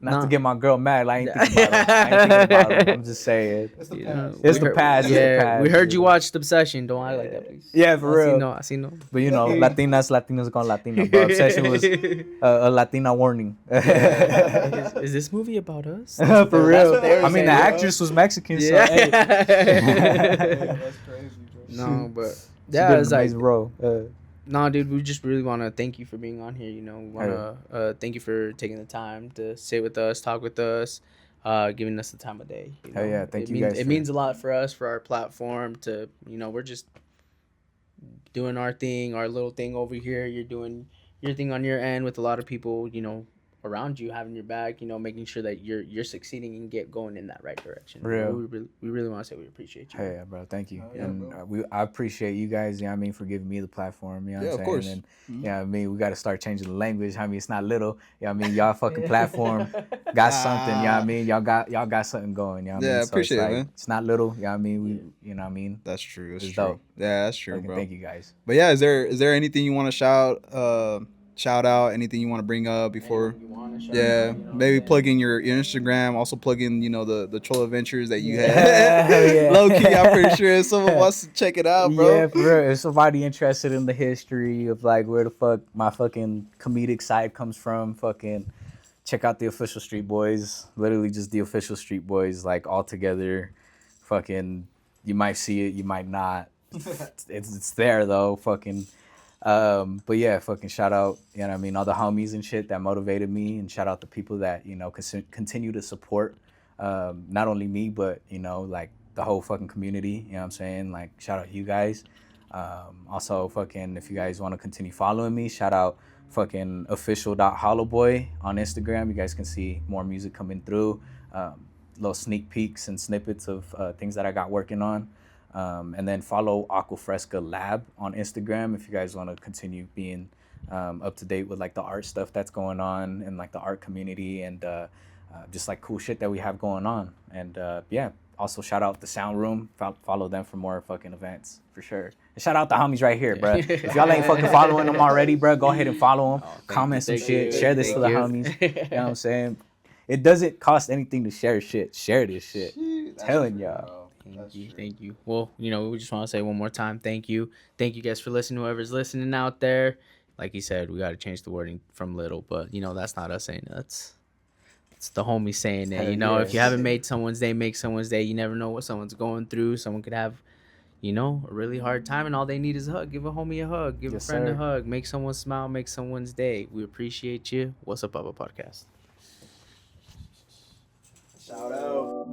Not to get my girl mad. Like, I ain't thinking about it. I'm just saying. It's the past. It's the past. Yeah, it's the past. we heard you watched Obsession. Don't act like that, please. Yeah, for real. I see no. But you know, Latinas gone Latina. But Obsession was a Latina warning. Is this movie about us? For real. I mean, saying, the actress was Mexican, so Yeah. hey. That's crazy, bro. No, but She yeah, did it's an like, amazing role. no, dude, we just really want to thank you for being on here. You know, we want to thank you for taking the time to sit with us, talk with us, giving us the time of day. You know? Hell yeah, thank you means, guys It for- means a lot for us, for our platform to, you know, we're just doing our thing, our little thing over here. You're doing your thing on your end with a lot of people, you know, around you, having your back, you know, making sure that you're succeeding and get going in that right direction. Real. We really want to say we appreciate you. Hey, yeah, bro, thank you. Yeah, And bro. I appreciate you guys, you know what I mean, for giving me the platform, you know what Yeah, I'm of saying? course. And, Mhm. yeah, I mean, we got to start changing the language. I mean, it's not little. You know what I mean? Y'all fucking platform got something, you know what I mean? Y'all got something going, you know what I Yeah, mean? I appreciate it's it, like, man. It's not little, you know what I mean? You know what I mean? That's true. That's It's true. dope. Yeah, that's true, Fucking bro. thank you guys. But yeah, is there anything you want to shout out? Anything you want to bring up before? Anyone you wanna shout Yeah, out, you know, maybe yeah. plug in your Instagram. Also plug in, you know, the Cholo Adventures that you Yeah, had. yeah. Low key, I'm pretty sure if someone wants to check it out, bro. Yeah, for real. If somebody interested in the history of like where the fuck my fucking comedic side comes from, fucking check out the official Street Boys. Literally just the official Street Boys, like all together. Fucking, you might see it, you might not. It's there though. Fucking. But yeah, fucking shout out, you know what I mean, all the homies and shit that motivated me, and shout out the people that, you know, continue to support not only me, but, you know, like the whole fucking community, you know what I'm saying? Like, shout out you guys. Also, fucking, if you guys want to continue following me, shout out fucking official.hollowboy on Instagram. You guys can see more music coming through, little sneak peeks and snippets of things that I got working on. And then follow aquafrescalab on Instagram if you guys want to continue being up to date with like the art stuff that's going on and like the art community and just like cool shit that we have going on. And yeah, also shout out the Sound Room. Follow them for more fucking events for sure. And shout out the homies right here, bro. If y'all ain't fucking following them already, bro, go ahead and follow them. Comment some shit. Share this to the homies. You know what I'm saying? It doesn't cost anything to share shit. Share this shit. Telling y'all. Thank you. Well, you know, we just want to say one more time, thank you. Thank you guys for listening, whoever's listening out there. Like you said, we got to change the wording from little, but, you know, that's not us saying it. It's the homie saying it. You know, if you haven't made someone's day, make someone's day. You never know what someone's going through. Someone could have, you know, a really hard time, and all they need is a hug. Give a homie a hug. Give a friend a hug. Make someone smile. Make someone's day. We appreciate you. What's up, Bubba Podcast? Shout out.